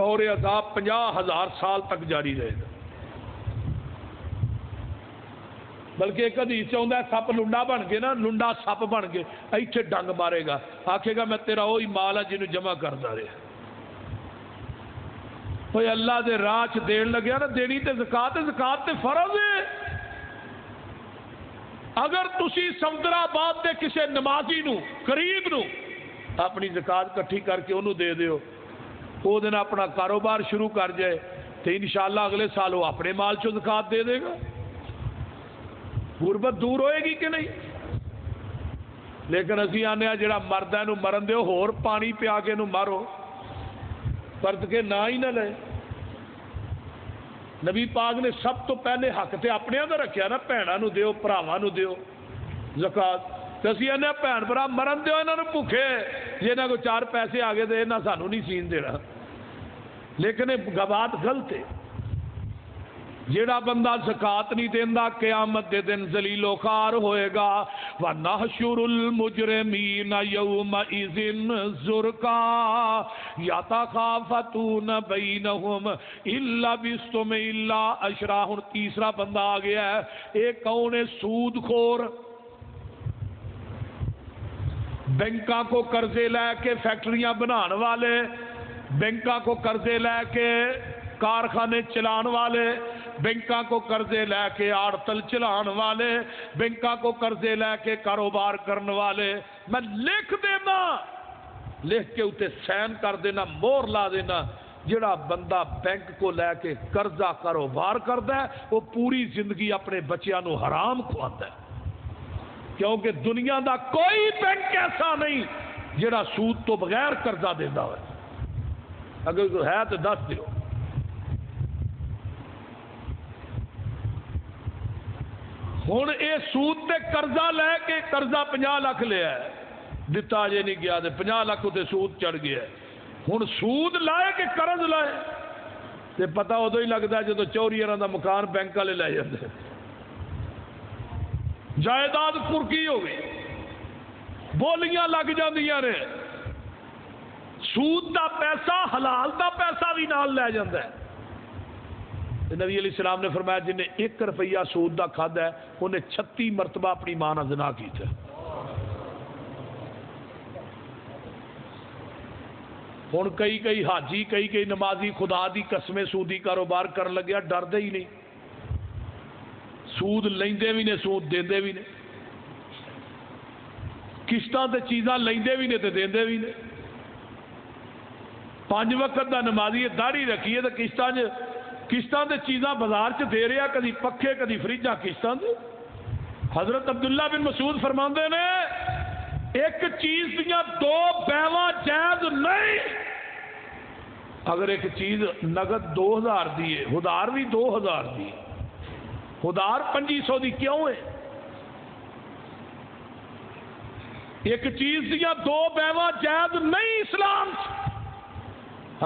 اور یہ عذاب 50,000 سال تک جاری رہے گا۔ بلکہ ایک حدیث چاہتا ہے سپ لنڈا بن گئے نا، لنڈا سپ بن گئے ایتھے ڈنگ مارے گا، آکھے گا میں تیرا وہی مال ہے جنوں جمع کرتا رہا۔ کوئی اللہ دے راہ چ دین لگیا نا، دینی تے زکات تے فرض ہے۔ اگر تسی سمندر آباد دے کسے نمازی نو قریب نو اپنی زکات کٹھی کر کے انہوں دے دیو، وہ دن اپنا کاروبار شروع کر جائے تو انشاءاللہ اگلے سال وہ اپنے مال چو زکات دے دے گا۔ غربت دور ہوئے گی کہ نہیں؟ لیکن اسی آنے جڑا مرد ہے نو مرن دیو، ہور پانی پیا کے نو مارو، فرد کے نہ ہی نہ لے۔ نبی پاک نے سب تو پہلے حق تے اپنے اندر رکھیا نا، بھیناں نو دیو، بھراواں نو دیو زکات۔ تے اسی آنے بھین بھرا مرن دیو انہاں نو بھوکے، جے انہاں کو 4 پیسے آ گئے تے انہاں سانو نہیں سین دینا۔ لیکن یہ بات غلط ہے۔ جیڑا بندہ زکات نہیں دیندا قیامت دے دن ذلیل و خوار ہوئے گا۔ وَنَحْشُرُ الْمُجْرِمِينَ يَوْمَئِذٍ زُرْقًا يَتَخَافَتُونَ بَيْنَهُمْ إِن لَّبِثْتُمْ إِلَّا عَشْرًا۔ تیسرا بندہ آ گیا ہے، ایک کون ہے؟ سود خور، بینکاں کو قرضے لے کے فیکٹریاں بنان والے، بینکاں کو قرضے لے کے کارخانے چلان والے، بینکاں کو قرضے لے کے آڑتل چلان والے، بینکاں کو قرضے لے کے کاروبار کرنے والے، میں لکھ دینا، لکھ کے اسے سائن کر دینا، مور لا دینا۔ جڑا بندہ بینک کو لے کے قرضہ کاروبار کرتا ہے وہ پوری زندگی اپنے بچیاں نو حرام کھواتا ہے، کیونکہ دنیا دا کوئی بینک ایسا نہیں جڑا سود تو بغیر قرضہ دینا ہوئے۔ اگر کوئی ہے تو دس دیو۔ ہوں یہ سود تے قرضہ لے کے قرضہ 50 لاکھ لیا ہے، دتا جے نہیں گیا، 50 لاکھ تے سود چڑھ گیا ہے۔ ہوں سود لائے کہ قرض لائے تے پتہ ادو ہی لگتا ہے جدو چوری دا مکان بینک والے لے جاتے، جائیداد کرکی ہو گئی، بولیاں لگ جاندیاں نے، سود دا پیسہ حلال دا پیسہ بھی نال لے جاتا ہے۔ نبی علیہ السلام نے فرمایا جن نے 1 روپیہ سود دا کھادا ہے انہیں 36 مرتبہ اپنی ماں نال زنا کیتا ہے۔ ہن کئی حاجی کئی نمازی خدا دی قسمیں سودی کاروبار کرن لگیا ڈردے ہی نہیں، سود لیندے بھی نے سود دیندے بھی نے، قسطاں تے چیزاں لیندے بھی نے تے دیندے بھی نے۔ 5 وقت دا نمازی داڑھی رکھیے تے قسطاں تے چیزاں بازار چ دے رہا، کدی پکھے کدی فریجاں قسطاں تے۔ حضرت عبداللہ بن مسعود فرماندے نے ایک چیز دیاں 2 بیواں جائز نہیں۔ اگر ایک چیز نقد 2000 دی ہے، ہدار بھی 2000 دی ہے، ہدار 2500 دی کیوں ہے؟ ایک چیز دیاں 2 بیواں جائز نہیں اسلام سے۔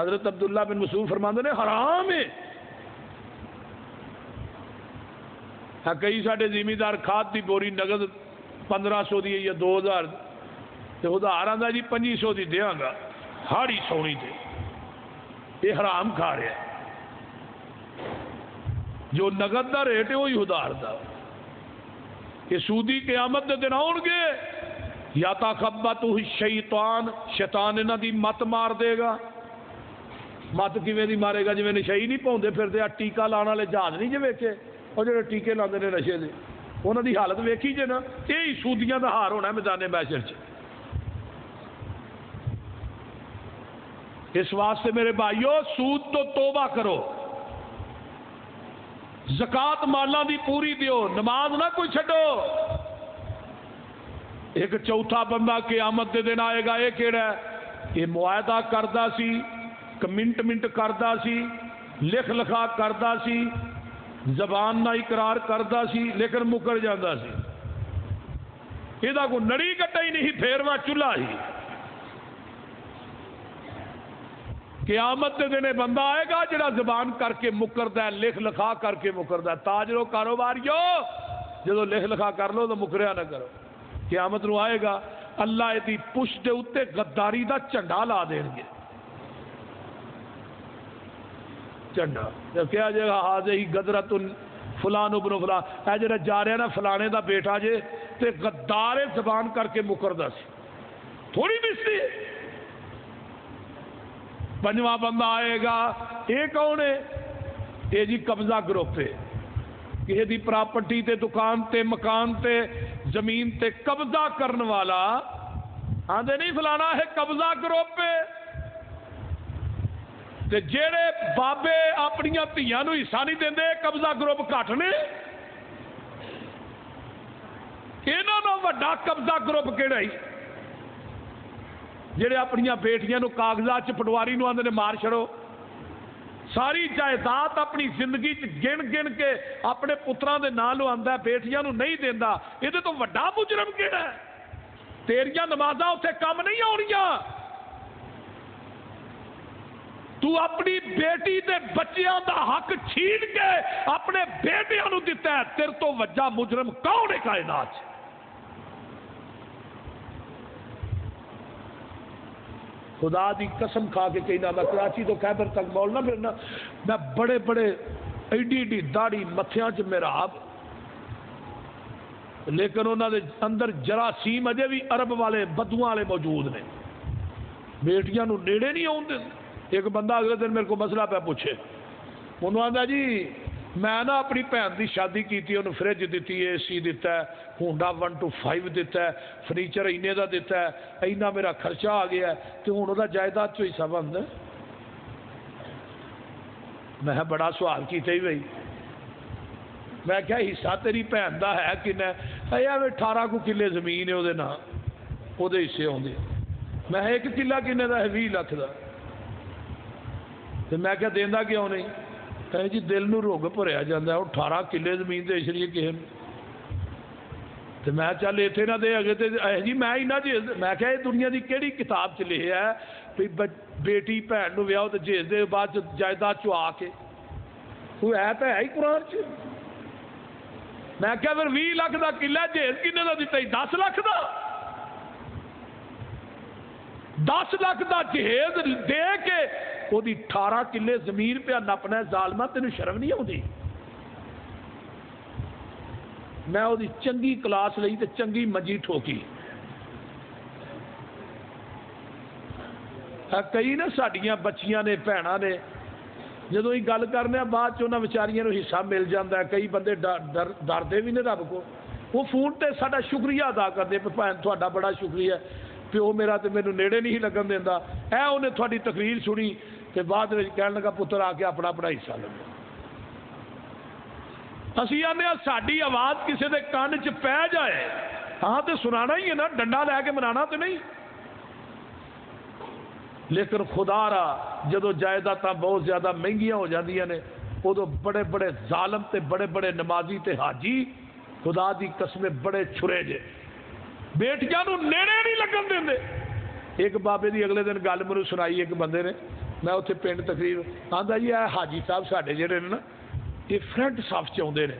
حضرت عبداللہ بن مسعود فرماندے نے حرام ہے۔ کئی ساڈے زمیندار کھاد دی بوری نقد 1500 دی ہے یا 2000 تے ادھار آندا جی 2500 دی دیاں گا، ہاڑی سونی تے۔ یہ حرام کھا رہا ہے۔ جو نقد دا ریٹ ہے وہی ادھار دا۔ یہ سودی قیامت دے دن آؤ گے، یا تخبطہ الشیطان، شیطان انہاں دی مت مار دے گا۔ مت کیویں دی مارے گا؟ جویں نشے ہی نہیں پاؤندے پھردے، ٹیکا لانے والے جہاز نہیں جے ویکھے، اور جڑے ٹیکے لاندے نے نشے دے، انہاں دی حالت ویکھی جے نا۔ یہی سودیاں دا ہار ہونا ہے میدان محشر چ۔ اس واسطے میرے بھائیو سود تو توبہ کرو، زکات مالاں دی پوری دیو، نماز نہ کوئی چھڈو۔ ایک چوتھا بندہ قیامت دے دن آئے گا، یہ کیڑا ہے؟ یہ معاہدہ کردا سی، کمنٹ کردا سی، لکھا کردا سی، زبان نہ اقرار کرتا سی لیکن مکر جاتا سی، یہ کوئی نڑی کٹا ہی نہیں، پھیرواں چولہا ہی۔ قیامت کے دن بندہ آئے گا جڑا زبان کر کے مکردا ہے، لکھ لکھا کر کے مکردا ہے۔ تاجرو کاروباریو جدو لکھ لکھا کر لو تو مکریا نہ کرو، قیامت نو آئے گا اللہ دی پشت دے اوتے غداری دا جھنڈا لا دین گے، جھنڈا جب کیا جائے گا ہی غدرۃ فلان ابن فلان، اے جڑا جا رہا نا فلانے دا بیٹا جے تے غدار زبان کر کے مکردا سی، تھوڑی دستی۔ پنجواں بندہ آئے گا، یہ کون ہے؟ یہ جی قبضہ گروپ ہے، کسی دی پراپرٹی تے دکان تے مکان تے زمین تے قبضہ کرن والا، آندے نہیں فلانا ہے قبضہ گروپ پہ۔ تے جیڑے بابے اپنیاں دھیاں نو حصہ نہیں دیندے قبضہ گروپ گھٹ نے، انہاں نوں وڈا قبضہ گروپ کیڑا ہی؟ جڑے اپنیاں بیٹیاں نو کاغذات چ پٹواری نو آندے نے مار چھڑو، ساری جائیداد اپنی زندگی چ گن گن کے اپنے پتراں دے نال آندا ہے، بیٹیاں نو نہیں دیندا، یہ تو وڈا مجرم کیڑا ہے؟ تیریاں نمازاں اتنے کم نہیں آنیاں، تو اپنی بیٹی دے بچیاں دا حق چھین کے اپنے بیٹیاں نو دیتا ہے، تیر تو وجہ مجرم کون ہے کائنات؟ خدا دی قسم کھا کے کہنا، میں کراچی تو خیبر تک بولنا پھرنا، میں بڑے بڑے ایڈی ایڈی داڑھی متھیاں چ محراب، لیکن انہوں دے اندر جراثیم اجے بھی عرب والے بدوؤں والے موجود نے، بیٹیاں نو نیڑے نہیں آن دے۔ ایک بندہ اگلے دن میرے کو مسئلہ پہ پوچھے، انہوں آندا جی میں نا اپنی بہن دی شادی کیتی، انہوں فریج دیتی ہے، اے سی دیتا ہے، ہونڈا 125 دیتا ہے، فرنیچر اینے دا دیتا ہے، اینا میرا خرچہ آ گیا ہے، تو ہوں دا جائیداد چو حصہ بند ہے۔ میں بڑا سوال کیتے ہی بھائی، میں کیا حصہ تیری بہن دا ہے کن ہے؟ 18 کو کلے زمین ہے وہ حصے ہوندے، میں 1 کلا کنے دا ہے؟ 20 لاکھ دا۔ تو میں کیا دینا کیوں نہیں؟ کہ جی دل نو روگ بھریا جاتا ہے، 18 کلے زمین دے چلیے کسی نے، تو میں چل اتنے نہ دے اگے جی میں ہی نہ جیز، میں کیا یہ دنیا دی کیڑی کتاب چ لکھا ہے بھی بیٹی بھن نو ویاؤ تو جیز دے بعد جائیداد چ آ کے، کوئی ہے تو ہے ہی قرآن چ۔ میں کیا پھر 20 لاکھ دا کلا جیز کنے دا دیتا ہی؟ 10 لاکھ دا، 10 لاکھ دا جہیز دے کے وہ 18 کلے زمین پہ نپنا ظالمہ، تینوں شرم نہیں آتی؟ میں وہ چنگی کلاس لئی تے چنگی منجی ٹھوکی۔ کئی نا ساڈیاں بچیاں نے بھیناں نے جدوں ہی گل کرنے بعد چ انہاں بیچاریاں نوں حصہ مل جاتا ہے، کئی بندے ڈردے بھی نے رب کو، وہ فون تے ساڈا شکریہ ادا کرتے، بھین تہاڈا بڑا شکریہ، پیو میرا تے مینوں نیڑے نہیں لگن دیندا، اے انہیں تہاڈی تقریر سنی تے بعد وچ کہن لگا پتر آ کے اپنا اپنا حصہ لو۔ اسی آنے ساڈی آواز کسی دے کان چ پی جائے، ہاں تے سنانا ہی ہے نا، ڈنڈا لے کے منانا تے نہیں۔ لیکن خدا را جدو جائیداداں بہت زیادہ مہنگیاں ہو جاندیاں نے، ادو بڑے بڑے ظالم تے بڑے بڑے نمازی تے حاجی خدا دی قسمیں بڑے چھرے جے، بیٹیاں نو نیڑے نہیں لگن دیندے۔ ایک بابے دی اگلے دن گل مینوں سنائی ایک بندے نے، میں اتنے پنڈ تقریر آندا جی اے حاجی صاحب ساڈے جڑے نے نا یہ فرنٹ صف چ آندے نے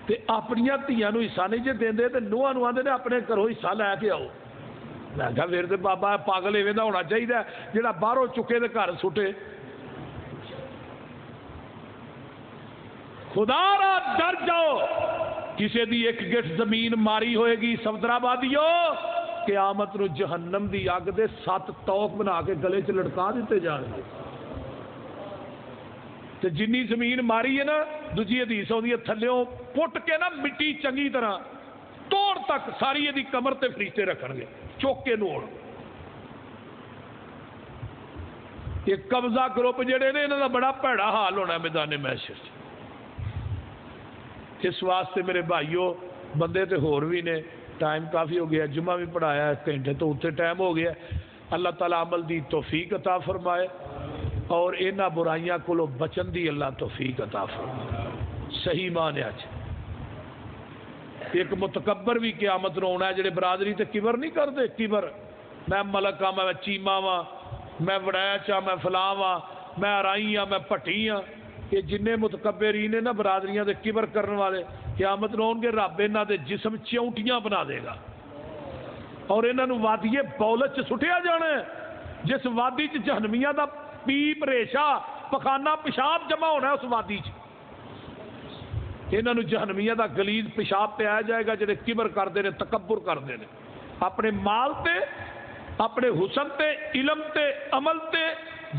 تے اپنیاں دھیاں نو حصہ نہیں جے دیندے تے نوہاں نو آندے نے اپنے گھروں حصہ لے کے آؤ۔ میں کہا پھر تے بابا پاگل ایویں دا ہونا چاہیے جڑا باہروں چکے تے گھر سٹے۔ خدا را ڈر جاؤ، کسی دی ایک گٹھ زمین ماری ہوئے گی سمدرآبادیو، قیامت نو جہنم دی اگ دے 7 توق بنا کے گلے چ لٹکا دیتے جان گے۔ تے جنی زمین ماری ہے نا، دوجی حدیث ہوندی ہے تھلیوں پٹ کے نا مٹی چنگی طرح توڑ تک ساری یہ کمر تے فرشتے رکھن گے چوک کے نوڑ۔ یہ قبضہ گروپ جڑے نے انہاں دا بڑا بھڑا حال ہونا ہے میدان محشر۔ اس واسطے میرے بھائیو بندے تے ہور بھی نے، ٹائم کافی ہو گیا، جمعہ بھی پڑھایا ہے، گھنٹے تو اتنے ٹائم ہو گیا، اللہ تعالیٰ عمل دی توفیق عطا فرمائے اور انہاں برائیاں کولو بچن دی اللہ توفیق عطا فرمائے۔ صحیح معنی ایک متکبر بھی قیامت نو ہونا ہے جڑے برادری تے کبر نہیں کرتے. کبر میں ملک ہاں، میں چیما وا، میں وڑیچ ہاں، میں فلاں وا، میں ارائی ہاں، میں پٹھی ہاں. یہ جن متکبرین نے نا برادریاں دے کبر کرنے والے قیامت نو ہون گے. رب انہاں دے جسم چونٹیاں بنا دے گا اور انہاں نو وادی بولت چ سٹیا جانا ہے، جس وادی چ جہنمیاں دا پیپ ریشا پخانہ پیشاب جمع ہونا ہے. اس وادی چ انہاں نو جہنمیاں دا گلیز پیشاب پہ آیا جائے گا جڑے کبر کرتے ہیں، تکبر کرتے ہیں اپنے مال تے، اپنے حسن تے، علم تے، عمل تے،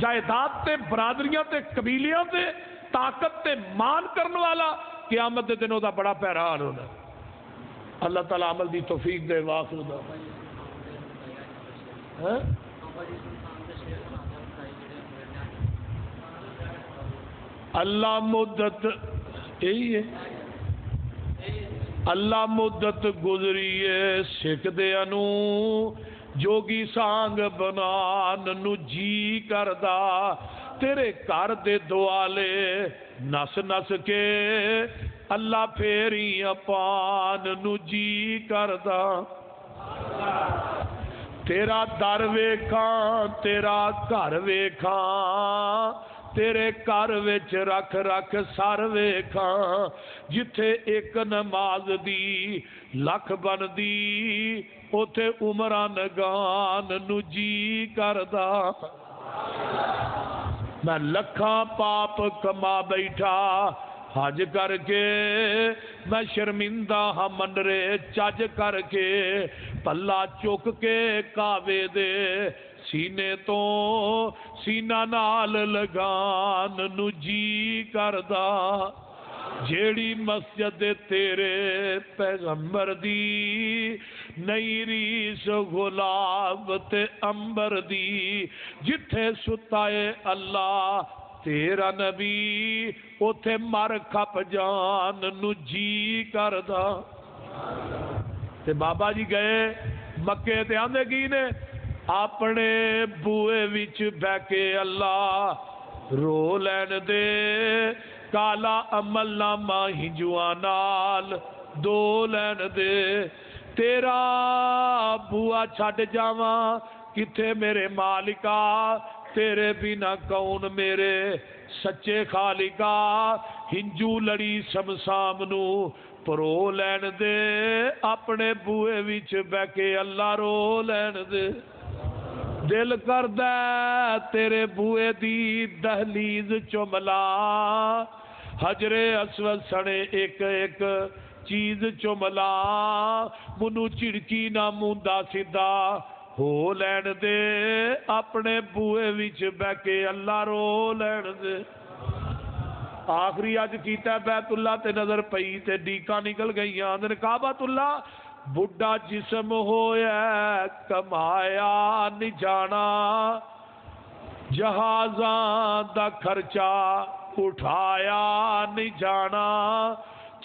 جائیداد تے، برادریاں تے، قبیلیاں تے، طاقت تے مان کرنے والا قیامت دے دنوں دا بڑا پیران ہونا. اللہ تعالیٰ عمل دی توفیق دے. واخر دا اللہ مدت یہی ہے. اللہ مدت گزریے سکھ دے انو جوگی سانگ بنان نو جی کردا تیرے گھر دے دوالے نس نس کے اللہ پھیری پان نو جی کردا. تیرا در ویکھاں تیرا گھر ویکھاں تیرے گھر وچ رکھ رکھ سر ویکھاں جتھے ایک نماز دی لکھ بندی اوتھے عمراں نگان نو جی کردا. میں لکھاں پاپ کما بیٹھا حج کر کے میں شرمندہ ہاں منرے چج کر کے پلا چک کے کعبے دے سینے تو سینہ نال لگان نو جی کردا. جیڑی مسجد تیرے پیغمبر دی نئی ریس غلاب تے امبر دی جتھے ستائے اللہ تیرا نبی اوتھے مر کھپ جان نو جی کردا. تے بابا جی گئے مکے تے آندے کی نے اپنے بوئے وچ بہ کے اللہ رو لین دے کالا عمل نامہ ہنجواں نال دو لین دے. تیرا بوا چھڈ جاواں کتھے میرے مالکا تیرے بنا کون میرے سچے خالقا. ہنجو لڑی سمسام نو پرو لین دے اپنے بوئے وچ بہ کے اللہ رو لین دے. دل کردہ تیرے بوئے دی دہلیز چملا حجر اسود سنے ایک ایک چیز چملا منو چڑکی نہ موندا سیدھا ہو لین دے اپنے بوئے وچ بہ کے اللہ رو لین دے. آخری اج کیتا بیت اللہ تے نظر پئی تے ڈیکاں نکل گئی آندن کعبۃ اللہ بڈھا جسم ہویا کمایا نہیں جانا جہازاں دا خرچہ اٹھایا نہیں جانا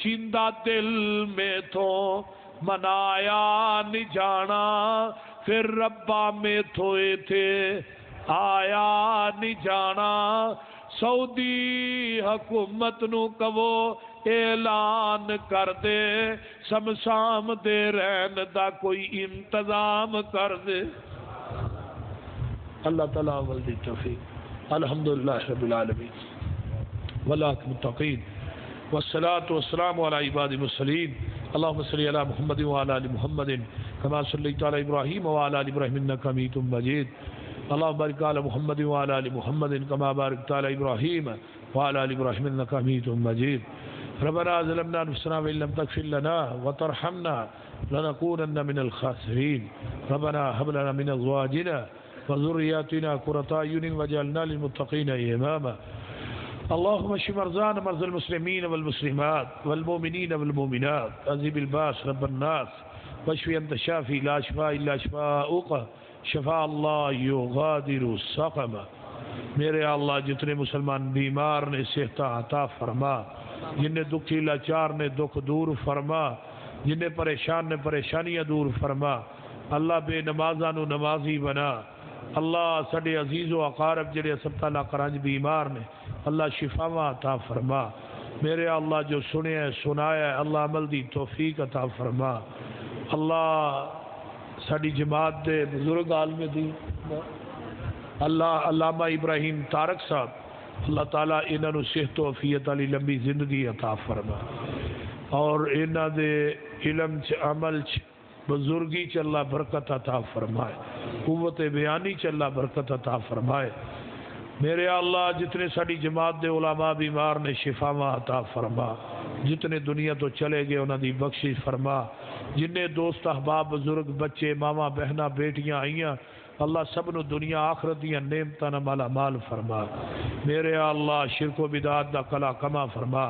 چیندا دل میں تو منایا نہیں جانا پھر ربا میں تھوئے تھے آیا نہیں جانا. سعودی حکومت نو کہو اعلان کر دے سمسام دے رہن دا کوئی انتظام کر دے. اللہ تعالیٰ عمل دی توفیق. الحمدللہ رب العالمین والعاقبۃ للمتقین والصلاة والسلام علی عباد المرسلین. اللهم صل علی محمد وعلى ال محمد كما صليت على ابراہیم وعلى ال ابراہیم انک حمید مجید. اللهم بارك على محمد وعلى ال محمد كما باركت على ابراہیم وعلى ال ابراہیم انک حمید مجید. ربنا ظلمنا انفسنا وان لم تغفر لنا وترحمنا لنكونن من الخاسرين. ربنا هب لنا من ازواجنا وذرياتنا قرة اعين واجعلنا للمتقين اماما. اللهم اشف مرضانا مرضى المسلمين والمسلمات والمؤمنين والمؤمنات. اذهب الباس رب الناس واشف انت الشافي لا شفاء الا شفاؤك شفاء اللہ یغادر سقما. میرے اللہ جتنے مسلمان بیمار نے صحت عطا فرما، جنہیں دکھی لاچار نے دکھ دور فرما، جنہیں پریشان نے پریشانیاں دور فرما. اللہ بے نمازاں نو نمازی بنا. اللہ سڈے عزیز و اقارب جڑے اسپتال کرانج بیمار نے اللہ شفاواں عطا فرما. میرے اللہ جو سنے ہے سنایا ہے اللہ عمل دی توفیق عطا فرما. اللہ ساری جماعت دے بزرگ عالم دین اللہ علامہ ابراہیم طارق صاحب اللہ تعالیٰ انہوں صحت و عافیت والی لمبی زندگی عطا فرما اور انہاں دے علم چ عمل چ بزرگی چ اللہ برکت عطا فرمائے قوت بیانی چ اللہ برکت عطا فرمائے. میرے اللہ جتنے ساری جماعت دے علماء بیمار نے شفاواں عطا فرما جتنے دنیا تو چلے گئے انہاں دی بخشش فرما. جنہیں دوست احباب بزرگ بچے ماما بہنا بیٹیاں آئیاں اللہ سب نو دنیا آخرت دیاں نعمتاں نال مالا مال فرما. میرے اللہ شرک و بدعت دا کلا کما فرما.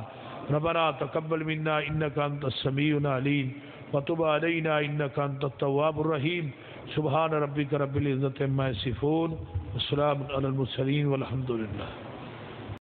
ربنا تقبل منا انك انت السميع العليم وتب علينا انك انت التواب الرحيم. سبحان ربك رب العزة عما يصفون وسلام على المرسلين والحمد لله.